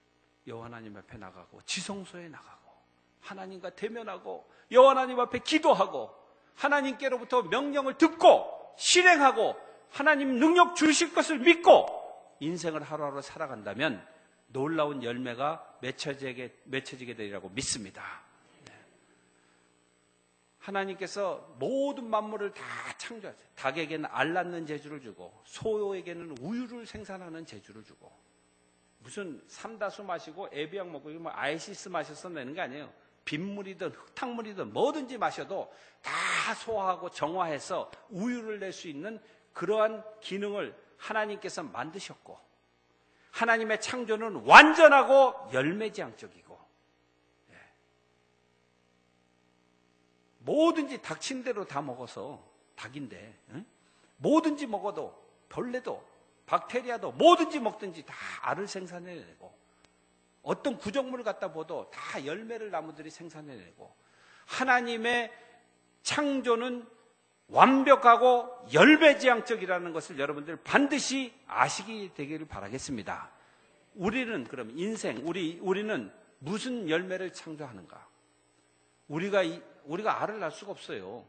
여호와 하나님 앞에 나가고, 지성소에 나가고, 하나님과 대면하고, 여호와 하나님 앞에 기도하고, 하나님께로부터 명령을 듣고, 실행하고, 하나님 능력 주실 것을 믿고, 인생을 하루하루 살아간다면, 놀라운 열매가 맺혀지게 되리라고 믿습니다. 하나님께서 모든 만물을 다 창조하죠. 닭에게는 알 낳는 재주를 주고 소에게는 우유를 생산하는 재주를 주고 무슨 삼다수 마시고 에비앙 먹고 뭐 아이시스 마셔서 내는 게 아니에요. 빗물이든 흙탕물이든 뭐든지 마셔도 다 소화하고 정화해서 우유를 낼 수 있는 그러한 기능을 하나님께서 만드셨고 하나님의 창조는 완전하고 열매지향적이고 뭐든지 닥친 대로 다 먹어서 닭인데 뭐든지 먹어도 벌레도 박테리아도 뭐든지 먹든지 다 알을 생산해내고 어떤 구정물을 갖다 보도 다 열매를 나무들이 생산해내고 하나님의 창조는 완벽하고 열매지향적이라는 것을 여러분들 반드시 아시게 되기를 바라겠습니다. 우리는 그럼 인생 우리는 무슨 열매를 창조하는가? 우리가 알을 낳을 수가 없어요.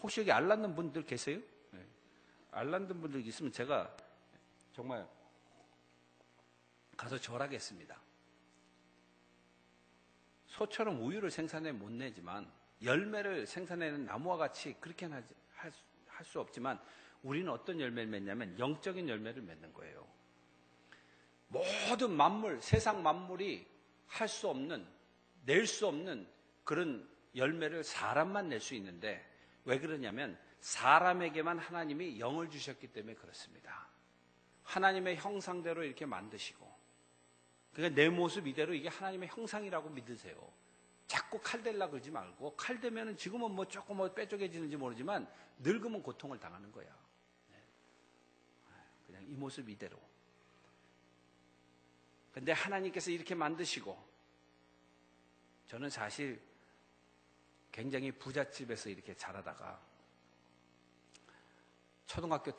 혹시 여기 알 낳는 분들 계세요? 네. 알 낳는 분들 있으면 제가 정말 가서 절하겠습니다. 소처럼 우유를 생산해 못 내지만 열매를 생산해내는 나무와 같이 그렇게는 할 수 없지만 우리는 어떤 열매를 맺냐면 영적인 열매를 맺는 거예요. 모든 만물, 세상 만물이 할 수 없는, 낼 수 없는 그런 열매를 사람만 낼 수 있는데 왜 그러냐면 사람에게만 하나님이 영을 주셨기 때문에 그렇습니다. 하나님의 형상대로 이렇게 만드시고 그러니까 내 모습 이대로 이게 하나님의 형상이라고 믿으세요. 자꾸 칼대려고 그러지 말고 칼대면은 지금은 뭐 조금 빼쪽해지는지 모르지만 늙으면 고통을 당하는 거야. 그냥 이 모습 이대로. 근데 하나님께서 이렇게 만드시고 저는 사실 굉장히 부잣집에서 이렇게 자라다가 초등학교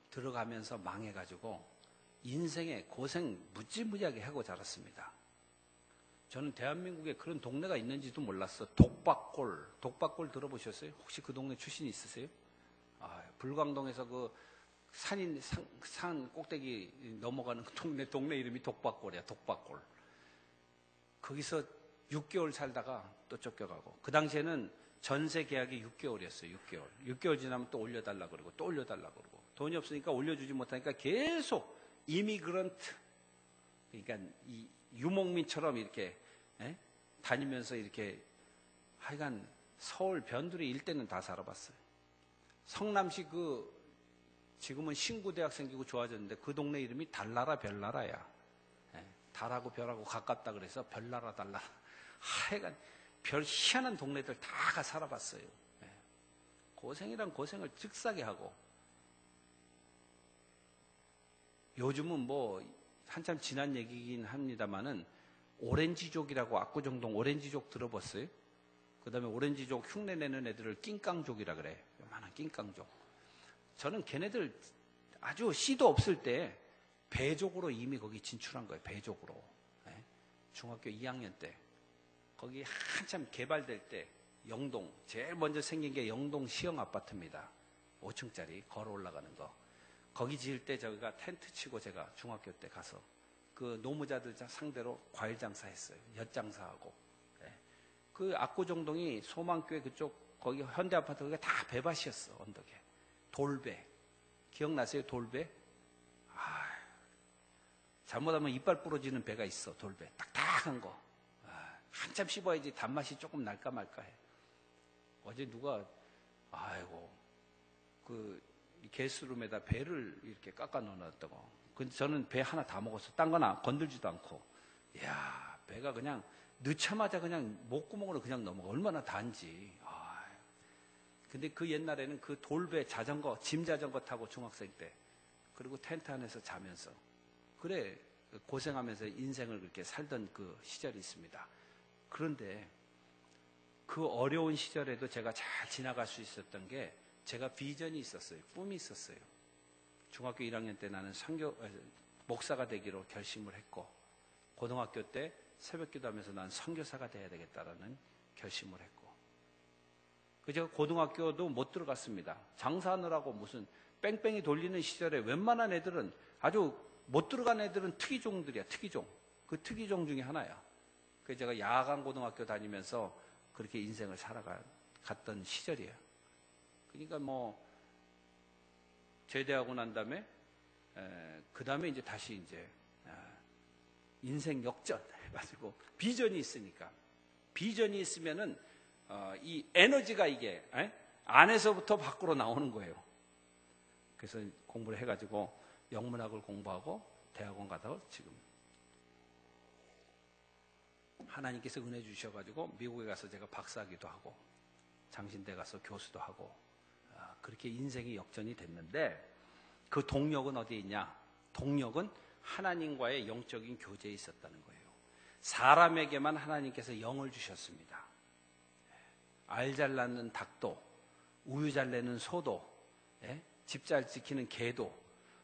들어가면서 망해가지고 인생에 고생 무지무지하게 하고 자랐습니다. 저는 대한민국에 그런 동네가 있는지도 몰랐어. 독박골 들어보셨어요? 혹시 그 동네 출신 있으세요? 불광동에서 그 산 꼭대기 넘어가는 동네 이름이 독박골이야. 독박골. 거기서 6개월 살다가 또 쫓겨가고 그 당시에는 전세 계약이 6개월이었어요. 6개월 지나면 또 올려달라 그러고 또 올려달라 그러고 돈이 없으니까 올려주지 못하니까 계속 이미그런트 그러니까 이 유목민처럼 이렇게 다니면서 이렇게 하여간 서울 변두리 일대는 다 살아봤어요. 성남시 지금은 신구대학 생기고 좋아졌는데 그 동네 이름이 달나라 별나라야. 달하고 별하고 가깝다 그래서 별나라 달나라. 하여간 별 희한한 동네들 다 살아봤어요. 고생이란 고생을 즉사게 하고 요즘은 뭐 한참 지난 얘기긴 합니다만은 오렌지족이라고 압구정동 오렌지족 들어봤어요? 그 다음에 오렌지족 흉내내는 애들을 낑깡족이라 그래. 요만한 낑깡족. 저는 걔네들 아주 씨도 없을 때 배족으로 이미 거기 진출한 거예요. 배족으로. 중학교 2학년 때. 거기 한참 개발될 때 영동 제일 먼저 생긴 게 영동 시형 아파트입니다. 5층짜리 걸어 올라가는 거. 거기 지을 때 저희가 텐트 치고 제가 중학교 때 가서 그 노무자들 상대로 과일 장사했어요. 엿장사하고. 그 압구정동이 소망교회 그쪽 거기 현대아파트 거기가 다 배밭이었어. 언덕에. 돌배. 기억나세요? 돌배? 잘못하면 이빨 부러지는 배가 있어. 돌배. 딱딱한 거. 한참 씹어야지 단맛이 조금 날까 말까 해. 어제 누가 그 게스트룸에다 배를 이렇게 깎아 넣어놨다고 근데 저는 배 하나 다 먹었어. 딴 건 건들지도 않고. 이야, 배가 그냥 넣자마자 그냥 목구멍으로 그냥 넘어가. 얼마나 단지. 근데 그 옛날에는 그 돌배 자전거, 짐 자전거 타고 중학생 때, 그리고 텐트 안에서 자면서, 그래 고생하면서 인생을 그렇게 살던 그 시절이 있습니다. 그런데 그 어려운 시절에도 제가 잘 지나갈 수 있었던 게, 제가 비전이 있었어요. 꿈이 있었어요. 중학교 1학년 때 나는 목사가 되기로 결심을 했고, 고등학교 때 새벽기도 하면서 난 선교사가 돼야 되겠다라는 결심을 했고, 제가 고등학교도 못 들어갔습니다. 장사하느라고 무슨 뺑뺑이 돌리는 시절에 웬만한 애들은, 아주 못 들어간 애들은 특이종들이야. 특이종. 그 특이종 중에 하나야. 그래서 제가 야간 고등학교 다니면서 그렇게 인생을 살아갔던 시절이에요. 그러니까 제대하고 난 다음에 그 다음에 이제 다시 이제 인생 역전 해가지고, 비전이 있으니까, 비전이 있으면은 이 에너지가 이게 안에서부터 밖으로 나오는 거예요. 그래서 공부를 해가지고 영문학을 공부하고 대학원 가다가 지금 하나님께서 은혜 주셔가지고 미국에 가서 제가 박사학위도 하고 장신대 가서 교수도 하고, 그렇게 인생이 역전이 됐는데, 그 동력은 어디에 있냐? 동력은 하나님과의 영적인 교제에 있었다는 거예요. 사람에게만 하나님께서 영을 주셨습니다. 알 잘 낳는 닭도, 우유 잘 내는 소도, 집 잘 지키는 개도,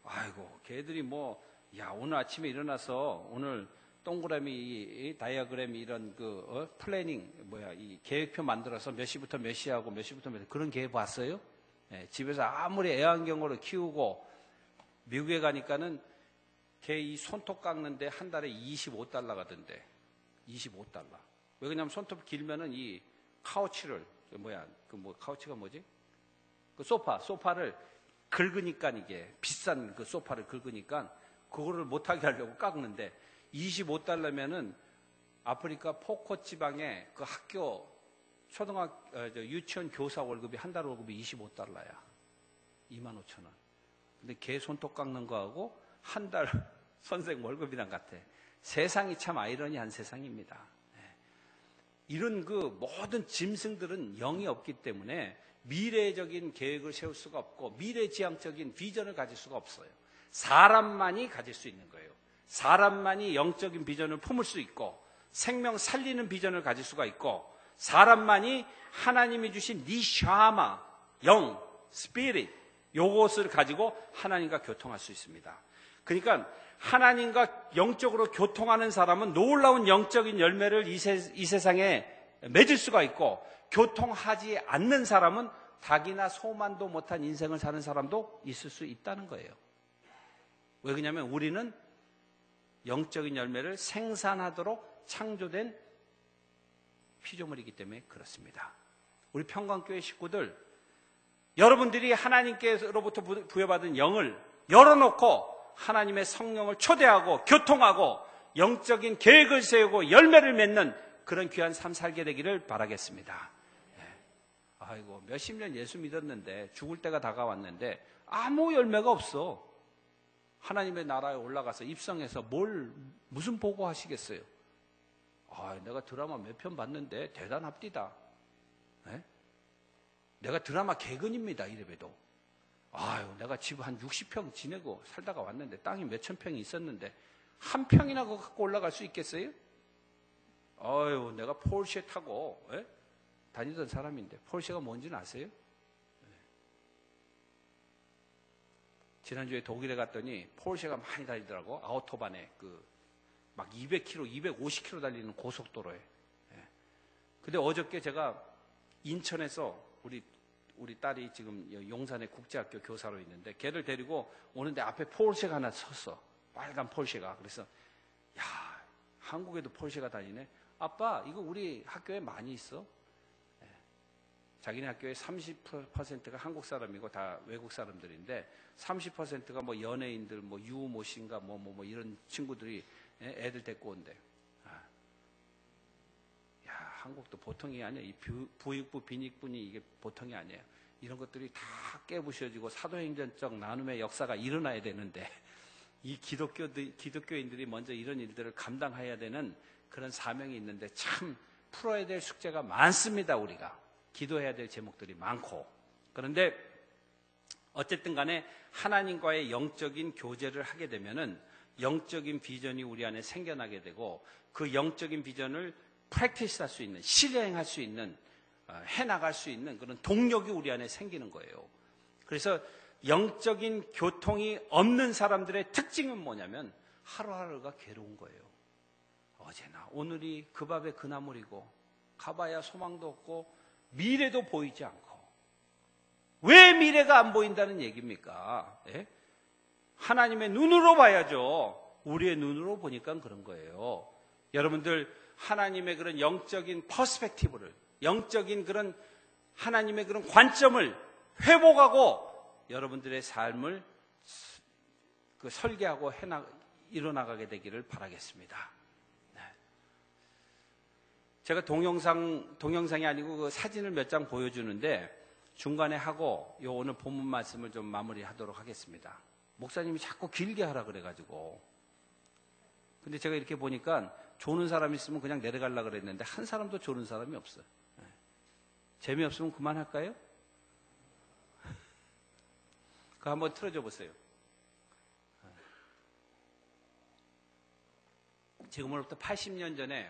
아이고 개들이 오늘 아침에 일어나서 오늘 동그라미 다이어그램 이런 플래닝 이 계획표 만들어서 몇 시부터 몇 시하고 몇 시부터 몇 시, 그런 개 봤어요? 집에서 아무리 애완경으로 키우고, 미국에 가니까는 개 이 손톱 깎는데 한 달에 $25 가던데. $25. 왜 그러냐면 손톱 길면은 이 카우치를 카우치가 뭐지? 그 소파를 긁으니까, 이게 비싼 그 소파를 긁으니까 그거를 못하게 하려고 깎는데, $25면은 아프리카 포코 지방의 그 학교 유치원 교사 월급이, 한 달 월급이 $25야. 25,000원. 근데 개 손톱 깎는 거하고 한 달 선생 월급이랑 같아. 세상이 참 아이러니한 세상입니다. 이런 그 모든 짐승들은 영이 없기 때문에 미래적인 계획을 세울 수가 없고, 미래지향적인 비전을 가질 수가 없어요. 사람만이 가질 수 있는 거예요. 사람만이 영적인 비전을 품을 수 있고, 생명 살리는 비전을 가질 수가 있고, 사람만이 하나님이 주신 니샤마, 영, 스피릿, 요것을 가지고 하나님과 교통할 수 있습니다. 그러니까 하나님과 영적으로 교통하는 사람은 놀라운 영적인 열매를 이 세상에 맺을 수가 있고, 교통하지 않는 사람은 닭이나 소만도 못한 인생을 사는 사람도 있을 수 있다는 거예요. 왜 그러냐면 우리는 영적인 열매를 생산하도록 창조된 피조물이기 때문에 그렇습니다. 우리 평강교회 식구들, 여러분들이 하나님께로부터 부여받은 영을 열어놓고 하나님의 성령을 초대하고 교통하고 영적인 계획을 세우고 열매를 맺는 그런 귀한 삶 살게 되기를 바라겠습니다. 아이고, 몇십 년 예수 믿었는데, 죽을 때가 다가왔는데 아무 열매가 없어. 하나님의 나라에 올라가서 입성해서 무슨 보고하시겠어요? 내가 드라마 몇 편 봤는데 대단합디다. 내가 드라마 개근입니다, 이래봬도. 내가 집 한 60평 지내고 살다가 왔는데 땅이 몇천 평이 있었는데 한 평이나 그거 갖고 올라갈 수 있겠어요? 내가 폴쉐 타고 다니던 사람인데, 폴쉐가 뭔지는 아세요? 지난주에 독일에 갔더니 폴쉐가 많이 다니더라고. 아우토반에 막 200km, 250km 달리는 고속도로에. 근데 어저께 제가 인천에서 우리 딸이 지금 용산의 국제학교 교사로 있는데, 걔를 데리고 오는데 앞에 폴쉐가 하나 섰어. 빨간 폴쉐가. 그래서 한국에도 폴쉐가 다니네. 아빠, 이거 우리 학교에 많이 있어. 자기네 학교에 30%가 한국 사람이고 다 외국 사람들인데, 30%가 연예인들, 유모 씨인가 이런 친구들이 애들 데리고 온대. 한국도 보통이 아니야. 이 부익부, 빈익분이 이게 보통이 아니에요. 이런 것들이 다 깨부셔지고 사도행전적 나눔의 역사가 일어나야 되는데, 이 기독교인들이 먼저 이런 일들을 감당해야 되는 그런 사명이 있는데 참 풀어야 될 숙제가 많습니다. 우리가 기도해야 될 제목들이 많고. 그런데 어쨌든 간에 하나님과의 영적인 교제를 하게 되면은 영적인 비전이 우리 안에 생겨나게 되고 그 영적인 비전을 프랙티스할 수 있는, 실행할 수 있는, 해나갈 수 있는 그런 동력이 우리 안에 생기는 거예요. 그래서 영적인 교통이 없는 사람들의 특징은 뭐냐면 하루하루가 괴로운 거예요. 어제나 오늘이 그 밥에 그 나물이고 가봐야 소망도 없고 미래도 보이지 않고. 왜 미래가 안 보인다는 얘기입니까? 예? 하나님의 눈으로 봐야죠. 우리의 눈으로 보니까 그런 거예요. 여러분들 하나님의 그런 영적인 퍼스펙티브를, 영적인 그런 하나님의 그런 관점을 회복하고 여러분들의 삶을 설계하고 이뤄나가게 되기를 바라겠습니다. 네. 제가 동영상이 아니고 그 사진을 몇 장 보여주는데 중간에 하고 오늘 본문 말씀을 좀 마무리하도록 하겠습니다. 목사님이 자꾸 길게 하라 그래가지고. 근데 제가 이렇게 보니까 조는 사람이 있으면 그냥 내려가려고 그랬는데 한 사람도 조는 사람이 없어요. 네. 재미없으면 그만할까요? 그거 한번 틀어줘 보세요. 지금으로부터 80년 전에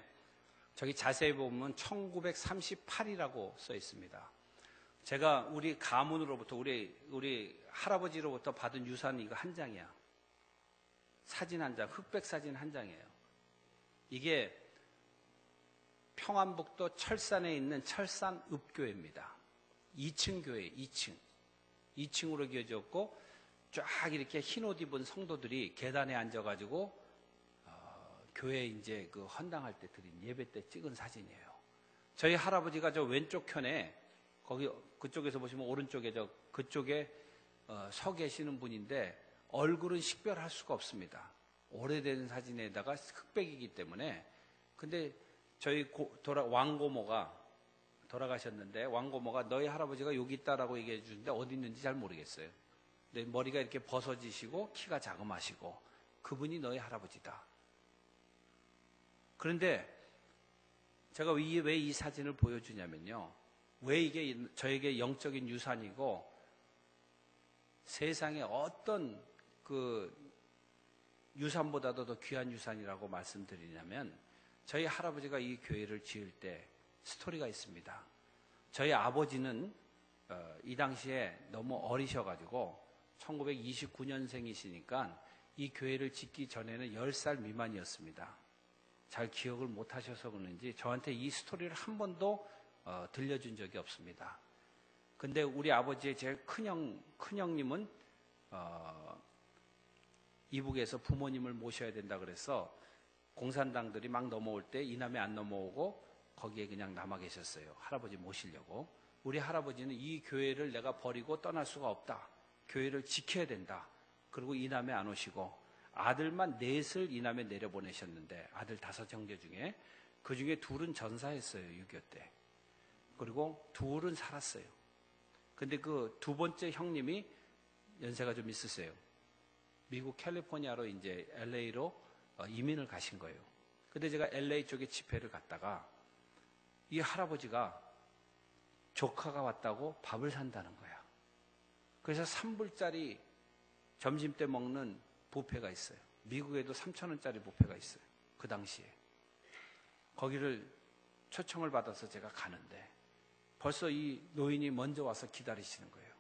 저기 자세히 보면 1938이라고 써 있습니다. 제가 우리 가문으로부터 우리 할아버지로부터 받은 유산이 이거 한 장이야. 사진 한 장, 흑백 사진 한 장이에요. 이게 평안북도 철산에 있는 철산읍교회입니다. 2층 교회, 2층으로 기어졌고 쫙 이렇게 흰 옷 입은 성도들이 계단에 앉아가지고 교회 이제 그 헌당할 때 드린 예배 때 찍은 사진이에요. 저희 할아버지가 저 왼쪽 편에 그쪽에서 보시면 오른쪽에 그쪽에 서 계시는 분인데 얼굴은 식별할 수가 없습니다. 오래된 사진에다가 흑백이기 때문에. 근데 저희 왕고모가 돌아가셨는데 왕고모가 너희 할아버지가 여기 있다라고 얘기해 주는데 어디 있는지 잘 모르겠어요. 근데 머리가 이렇게 벗어지시고 키가 자그마시고 그분이 너희 할아버지다. 그런데 제가 왜 이 사진을 보여주냐면요. 왜 이게 저에게 영적인 유산이고 세상에 어떤 그 유산보다도 더 귀한 유산이라고 말씀드리냐면 저희 할아버지가 이 교회를 지을 때 스토리가 있습니다. 저희 아버지는 이 당시에 너무 어리셔가지고 1929년생이시니까 이 교회를 짓기 전에는 10살 미만이었습니다. 잘 기억을 못 하셔서 그런지 저한테 이 스토리를 한 번도 들려준 적이 없습니다. 근데 우리 아버지의 제일 큰형님은 이북에서 부모님을 모셔야 된다 그래서 공산당들이 막 넘어올 때 이남에 안 넘어오고 거기에 그냥 남아 계셨어요. 할아버지 모시려고. 우리 할아버지는 이 교회를 내가 버리고 떠날 수가 없다. 교회를 지켜야 된다. 그리고 이남에 안 오시고 아들만 넷을 이남에 내려보내셨는데 아들 5 형제 중에 그 중에 2은 전사했어요. 6.25 때. 그리고 2은 살았어요. 근데 그 2번째 형님이 연세가 좀 있으세요. 미국 캘리포니아로 이제 LA로 이민을 가신 거예요. 근데 제가 LA 쪽에 집회를 갔다가 이 할아버지가 조카가 왔다고 밥을 산다는 거야. 그래서 3불짜리 점심 때 먹는 뷔페가 있어요. 미국에도 3,000원짜리 뷔페가 있어요. 그 당시에. 거기를 초청을 받아서 제가 가는데 벌써 이 노인이 먼저 와서 기다리시는 거예요.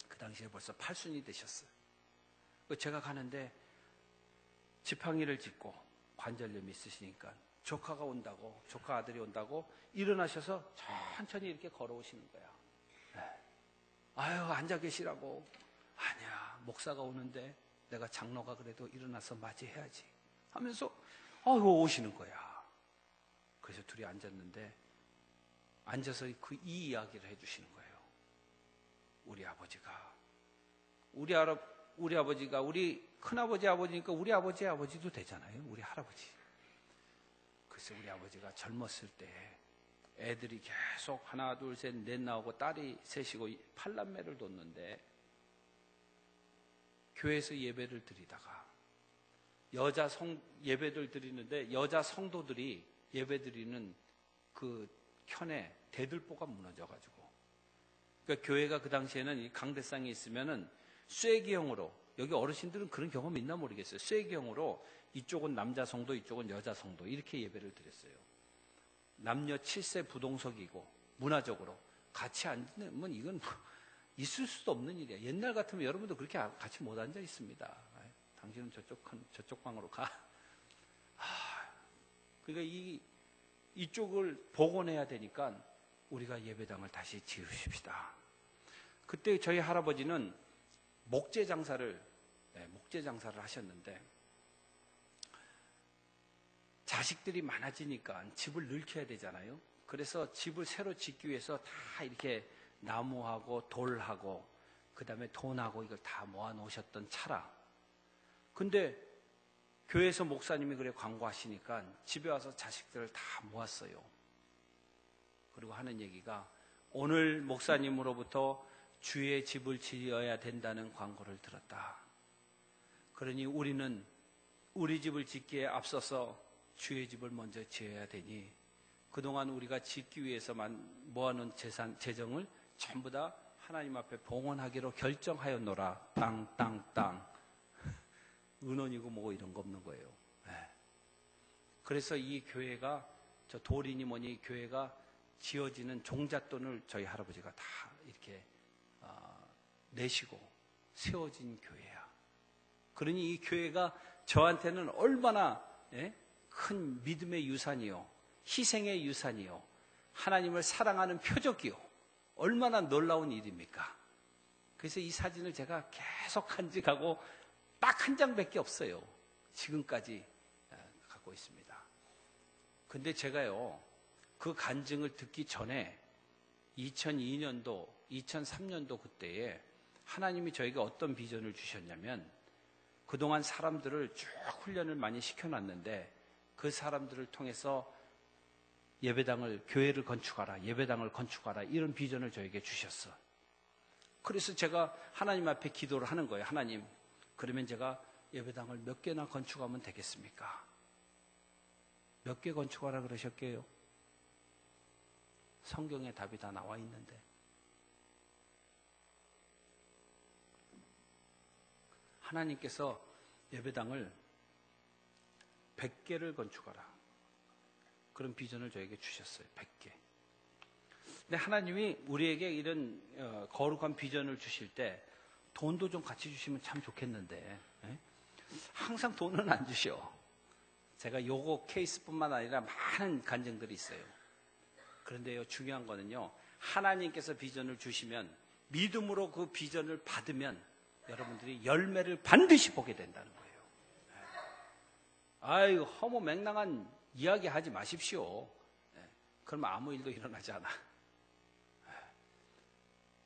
그 당시에 벌써 8순이 되셨어요. 제가 가는데 지팡이를 짚고 관절염이 있으시니까 조카 아들이 온다고 일어나셔서 천천히 이렇게 걸어오시는 거야. 아유, 앉아 계시라고. 아니야, 목사가 오는데 내가 장로가 그래도 일어나서 맞이해야지 하면서 오시는 거야. 그래서 둘이 앉았는데 앉아서 이 이야기를 해주시는 거예요. 우리 아버지가 우리 큰아버지 아버지니까 우리 아버지의 아버지도 되잖아요. 우리 할아버지. 그래서 우리 아버지가 젊었을 때 애들이 계속 하나 둘 셋 넷 나오고 딸이 셋이고 8남매를 뒀는데 교회에서 예배를 드리다가 예배를 드리는데 여자 성도들이 예배 드리는 그 켠에 대들보가 무너져가지고, 그러니까 교회가 그 당시에는 이 강대상에 있으면은 쐐기형으로, 여기 어르신들은 그런 경험 있나 모르겠어요. 쐐기형으로 이쪽은 남자 성도, 이쪽은 여자 성도 이렇게 예배를 드렸어요. 남녀 7세 부동석이고 문화적으로 같이 앉으면 이건 있을 수도 없는 일이야. 옛날 같으면 여러분도 그렇게 같이 못 앉아 있습니다. 당신은 저쪽 방으로 가. 그러니까 이쪽을 복원해야 되니까 우리가 예배당을 다시 지으십시다. 그때 저희 할아버지는 목재 장사를 하셨는데, 자식들이 많아지니까 집을 넓혀야 되잖아요. 그래서 집을 새로 짓기 위해서 다 이렇게 나무하고 돌하고 그 다음에 돈하고 이걸 다 모아 놓으셨던 차라. 근데 교회에서 목사님이 그래 광고하시니까 집에 와서 자식들을 다 모았어요. 그리고 하는 얘기가, 오늘 목사님으로부터 주의 집을 지어야 된다는 광고를 들었다. 그러니 우리는 우리 집을 짓기에 앞서서 주의 집을 먼저 지어야 되니 그동안 우리가 짓기 위해서만 모아놓은 재정을 전부 다 하나님 앞에 봉헌하기로 결정하였노라. 땅. 은원이고 뭐고 이런 거 없는 거예요. 그래서 이 교회가, 저 돌이니 뭐니 교회가 지어지는 종잣돈을 저희 할아버지가 다 이렇게 내시고 세워진 교회야. 그러니 이 교회가 저한테는 얼마나 큰 믿음의 유산이요, 희생의 유산이요, 하나님을 사랑하는 표적이요, 얼마나 놀라운 일입니까? 그래서 이 사진을 제가 계속 간직하고 딱 한 장밖에 없어요. 지금까지 갖고 있습니다. 근데 제가요, 그 간증을 듣기 전에 2002년도, 2003년도 그때에 하나님이 저에게 어떤 비전을 주셨냐면, 그동안 사람들을 쭉 훈련을 많이 시켜놨는데 그 사람들을 통해서 예배당을, 교회를 건축하라, 예배당을 건축하라, 이런 비전을 저에게 주셨어. 그래서 제가 하나님 앞에 기도를 하는 거예요. 하나님, 그러면 제가 예배당을 몇 개나 건축하면 되겠습니까? 몇 개 건축하라 그러셨게요? 성경에 답이 다 나와 있는데. 하나님께서 예배당을 100개를 건축하라, 그런 비전을 저에게 주셨어요. 100개. 근데 하나님이 우리에게 이런 거룩한 비전을 주실 때 돈도 좀 같이 주시면 참 좋겠는데, 항상 돈은 안 주셔. 제가 요거 케이스뿐만 아니라 많은 간증들이 있어요. 그런데요, 중요한 거는요, 하나님께서 비전을 주시면 믿음으로 그 비전을 받으면 여러분들이 열매를 반드시 보게 된다는 거예요. 아유, 허무맹랑한 이야기 하지 마십시오. 그러면 아무 일도 일어나지 않아.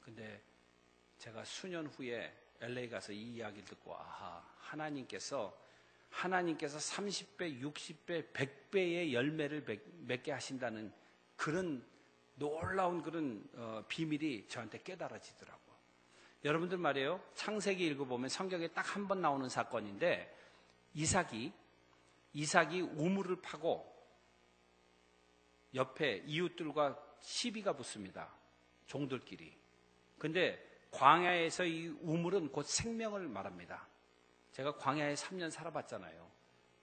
근데 제가 수년 후에 LA 가서 이 이야기를 듣고, 하나님께서 30배, 60배, 100배의 열매를 맺게 하신다는 그런 놀라운 그런 비밀이 저한테 깨달아지더라고요. 여러분들 말이에요, 창세기 읽어보면 성경에 딱 한 번 나오는 사건인데, 이삭이 우물을 파고 옆에 이웃들과 시비가 붙습니다. 종들끼리. 근데 광야에서 이 우물은 곧 생명을 말합니다. 제가 광야에 3년 살아봤잖아요.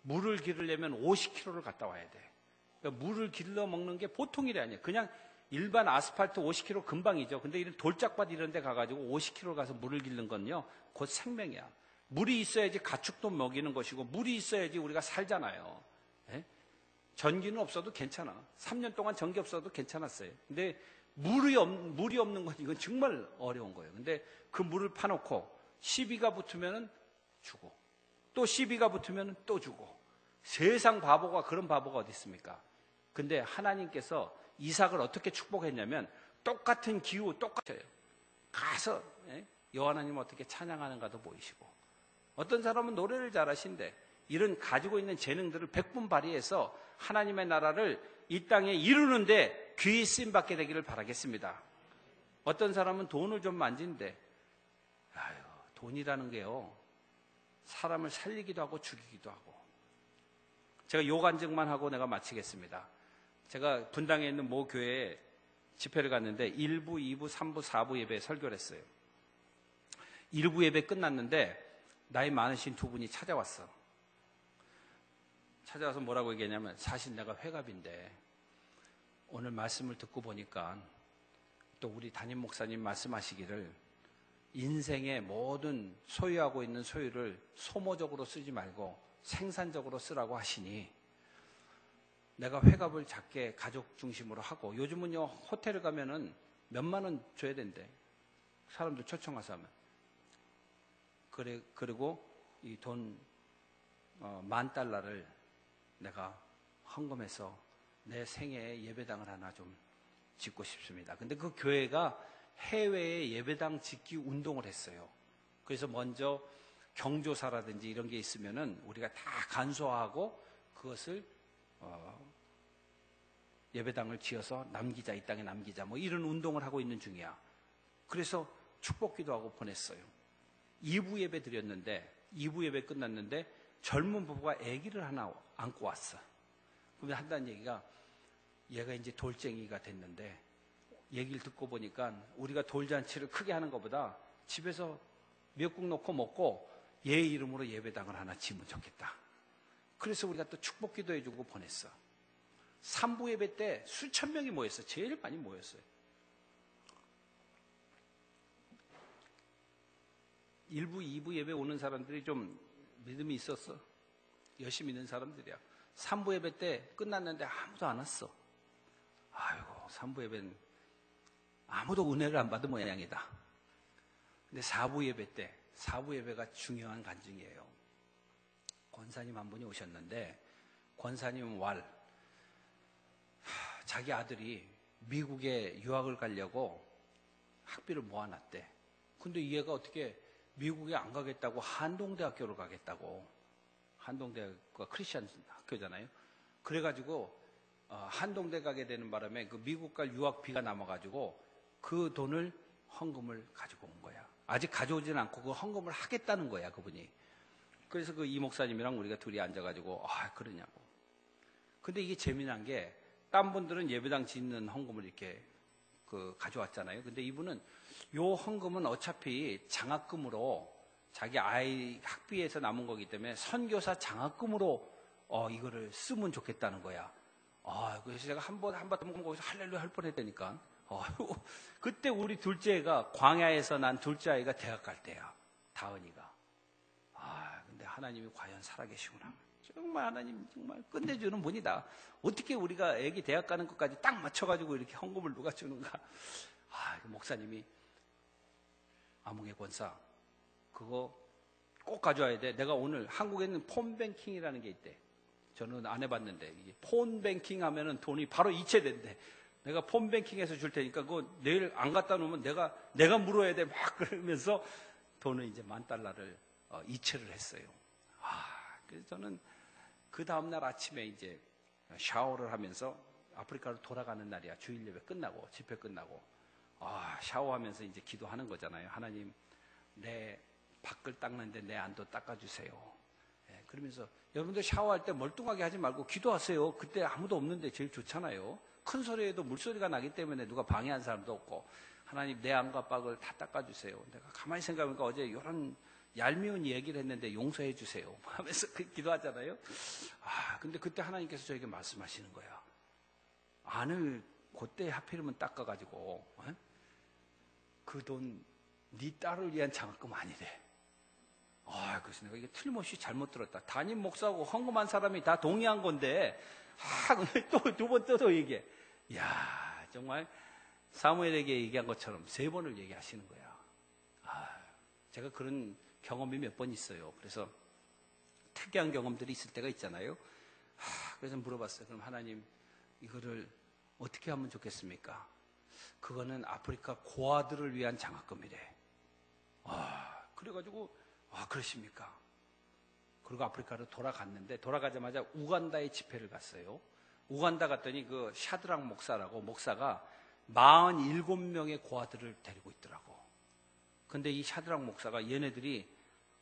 물을 기르려면 50km를 갔다 와야 돼. 그러니까 물을 길러 먹는 게 보통 일이 아니에요. 그냥 일반 아스팔트 50km 금방이죠. 근데 이런 돌짝밭 이런 데 가가지고 50km 가서 물을 기르는 건요, 곧 생명이야. 물이 있어야지 가축도 먹이는 것이고, 물이 있어야지 우리가 살잖아요. 전기는 없어도 괜찮아. 3년 동안 전기 없어도 괜찮았어요. 근데 물이 없는 건 이건 정말 어려운 거예요. 근데 그 물을 파놓고 시비가 붙으면 주고, 또 시비가 붙으면 또 주고, 세상 바보가 그런 바보가 어디 있습니까? 근데 하나님께서 이삭을 어떻게 축복했냐면, 똑같은 기후 똑같아요. 가서 여호와 하나님 어떻게 찬양하는가도 보이시고, 어떤 사람은 노래를 잘하신데 이런 가지고 있는 재능들을 백분 발휘해서 하나님의 나라를 이 땅에 이루는데 귀히 쓰임 받게 되기를 바라겠습니다. 어떤 사람은 돈을 좀 만지는데, 돈이라는 게요, 사람을 살리기도 하고 죽이기도 하고. 제가 요 간증만 하고 내가 마치겠습니다. 제가 분당에 있는 모 교회에 집회를 갔는데 1부, 2부, 3부, 4부 예배에 설교를 했어요. 1부 예배 끝났는데 나이 많으신 두 분이 찾아왔어. 찾아와서 뭐라고 얘기했냐면, 사실 내가 회갑인데 오늘 말씀을 듣고 보니까 또 우리 담임 목사님 말씀하시기를 인생의 모든 소유하고 있는 소유를 소모적으로 쓰지 말고 생산적으로 쓰라고 하시니 내가 회갑을 작게 가족 중심으로 하고, 요즘은요 호텔을 가면은 몇만 원 줘야 된대. 사람들 초청 가서 하면. 그리고 이 돈 $10,000를 내가 헌금해서 내 생애에 예배당을 하나 좀 짓고 싶습니다. 근데 그 교회가 해외에 예배당 짓기 운동을 했어요. 그래서 먼저 경조사라든지 이런 게 있으면은 우리가 다 간소화하고 그것을 예배당을 지어서 남기자, 이 땅에 남기자, 뭐 이런 운동을 하고 있는 중이야. 그래서 축복기도 하고 보냈어요. 2부 예배 드렸는데, 2부 예배 끝났는데 젊은 부부가 아기를 하나 안고 왔어. 그러면 한다는 얘기가, 얘가 이제 돌쟁이가 됐는데 얘기를 듣고 보니까 우리가 돌잔치를 크게 하는 것보다 집에서 미역국 넣고 먹고 얘 이름으로 예배당을 하나 지으면 좋겠다. 그래서 우리가 또 축복기도 해주고 보냈어. 3부 예배 때 수천 명이 모였어요. 제일 많이 모였어요. 1부, 2부 예배 오는 사람들이 좀 믿음이 있었어. 열심히 있는 사람들이야. 3부 예배 때 끝났는데 아무도 안 왔어. 아이고, 3부 예배는 아무도 은혜를 안 받은 모양이다. 근데 4부 예배 때, 4부 예배가 중요한 간증이에요. 권사님 한 분이 오셨는데, 권사님 자기 아들이 미국에 유학을 가려고 학비를 모아놨대. 근데 이 애가 어떻게 미국에 안 가겠다고 한동대학교를 가겠다고. 한동대가 크리스천 학교잖아요. 그래가지고 한동대 가게 되는 바람에 그 미국 갈 유학비가 남아가지고 그 돈을 헌금을 가지고 온 거야. 아직 가져오지는 않고 그 헌금을 하겠다는 거야, 그분이. 그래서 그 이 목사님이랑 우리가 둘이 앉아가지고, 그러냐고. 근데 이게 재미난 게, 딴 분들은 예배당 짓는 헌금을 이렇게 가져왔잖아요. 근데 이분은 요 헌금은 어차피 장학금으로, 자기 아이 학비에서 남은 거기 때문에 선교사 장학금으로 이거를 쓰면 좋겠다는 거야. 그래서 제가 한번 거기서 할렐루야 할 뻔했다니까. 그때 우리 둘째가, 광야에서 난 둘째 아이가 대학 갈 때야. 다은이가. 근데 하나님이 과연 살아계시구나. 정말 하나님 정말 끝내주는 분이다. 어떻게 우리가 애기 대학 가는 것까지 딱 맞춰가지고 이렇게 헌금을 누가 주는가. 목사님이, 아무개 권사, 그거 꼭 가져와야 돼. 내가 오늘 한국에는 폰뱅킹이라는 게 있대. 저는 안 해봤는데, 이게 폰뱅킹 하면은 돈이 바로 이체된대. 내가 폰뱅킹해서 줄 테니까 그거 내일 안 갖다 놓으면 내가 물어야 돼. 막 그러면서 돈을 이제 $10,000를 이체를 했어요. 그래서 저는 그 다음날 아침에 이제 샤워를 하면서, 아프리카로 돌아가는 날이야. 주일 예배 끝나고, 집회 끝나고. 샤워하면서 이제 기도하는 거잖아요. 하나님, 내 밖을 닦는데 내 안도 닦아주세요. 그러면서 여러분들 샤워할 때 멀뚱하게 하지 말고 기도하세요. 그때 아무도 없는데 제일 좋잖아요. 큰 소리에도 물소리가 나기 때문에 누가 방해한 사람도 없고, 하나님 내 안과 밖을 다 닦아주세요. 내가 가만히 생각해보니까 어제 이런 얄미운 얘기를 했는데 용서해 주세요 하면서 기도하잖아요. 근데 그때 하나님께서 저에게 말씀하시는 거야. 안을 그때 하필이면 닦아가지고 그 돈 네 딸을 위한 장학금 아니래. 그래서 내가 이게 틀림없이 잘못 들었다. 담임 목사하고 헌금한 사람이 다 동의한 건데, 또 두 번 또 얘기해. 이야, 정말 사무엘에게 얘기한 것처럼 3번을 얘기하시는 거야. 제가 그런 경험이 몇 번 있어요. 그래서 특이한 경험들이 있을 때가 있잖아요. 그래서 물어봤어요. 그럼 하나님, 이거를 어떻게 하면 좋겠습니까? 그거는 아프리카 고아들을 위한 장학금이래. 그래가지고, 그러십니까? 그리고 아프리카로 돌아갔는데, 돌아가자마자 우간다에 집회를 갔어요. 우간다 갔더니 그 샤드락 목사라고, 목사가 47명의 고아들을 데리고 있더라고. 근데 이 샤드락 목사가 얘네들이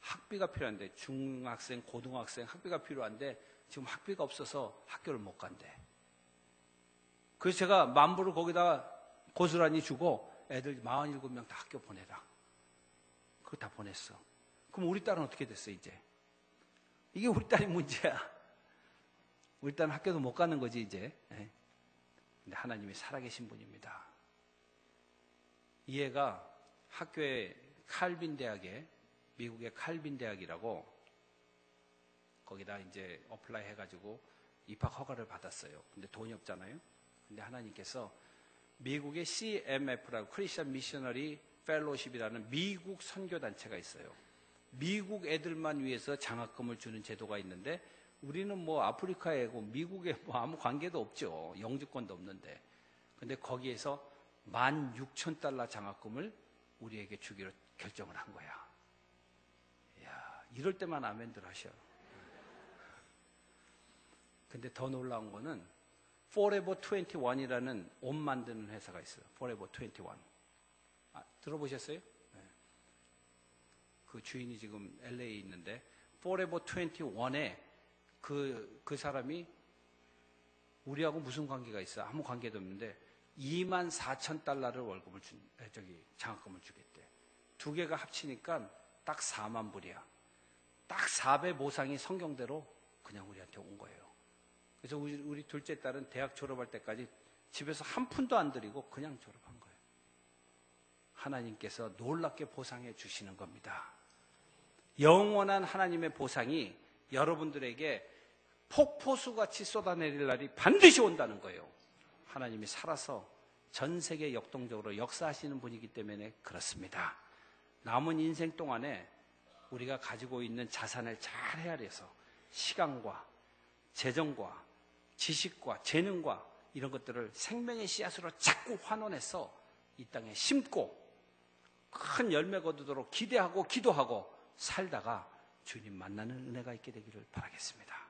학비가 필요한데, 중학생, 고등학생 학비가 필요한데 지금 학비가 없어서 학교를 못 간대. 그래서 제가 만불을 거기다 고스란히 주고 애들 47명 다 학교 보내라. 그거 다 보냈어. 그럼 우리 딸은 어떻게 됐어 이제? 이게 우리 딸이 문제야. 우리 딸은 학교도 못 가는 거지 이제. 근데 하나님이 살아계신 분입니다. 이 애가 학교에 칼빈 대학에, 미국의 칼빈 대학이라고 거기다 이제 어플라이 해가지고 입학 허가를 받았어요. 근데 돈이 없잖아요. 근데 하나님께서 미국의 CMF라고 크리스천 미셔너리 펠로십이라는 미국 선교단체가 있어요. 미국 애들만 위해서 장학금을 주는 제도가 있는데 우리는 뭐 아프리카에 고 미국에 뭐 아무 관계도 없죠. 영주권도 없는데. 근데 거기에서 16,000달러 장학금을 우리에게 주기로 결정을 한 거야. 이야, 이럴 때만 아멘들 하셔. 근데 더 놀라운 거는 Forever 21이라는 옷 만드는 회사가 있어요. Forever 21. 들어보셨어요? 네. 그 주인이 지금 LA에 있는데 Forever 21에 그 사람이 우리하고 무슨 관계가 있어? 아무 관계도 없는데 24,000달러를 월급을 장학금을 주겠대. 두 개가 합치니까 딱 4만 불이야. 딱 4배 보상이 성경대로 그냥 우리한테 온 거예요. 그래서 우리 둘째 딸은 대학 졸업할 때까지 집에서 한 푼도 안 들이고 그냥 졸업한 거예요. 하나님께서 놀랍게 보상해 주시는 겁니다. 영원한 하나님의 보상이 여러분들에게 폭포수같이 쏟아내릴 날이 반드시 온다는 거예요. 하나님이 살아서 전 세계 역동적으로 역사하시는 분이기 때문에 그렇습니다. 남은 인생 동안에 우리가 가지고 있는 자산을 잘 헤아려서 시간과 재정과 지식과 재능과 이런 것들을 생명의 씨앗으로 자꾸 환원해서 이 땅에 심고 큰 열매 거두도록 기대하고 기도하고 살다가 주님 만나는 은혜가 있게 되기를 바라겠습니다.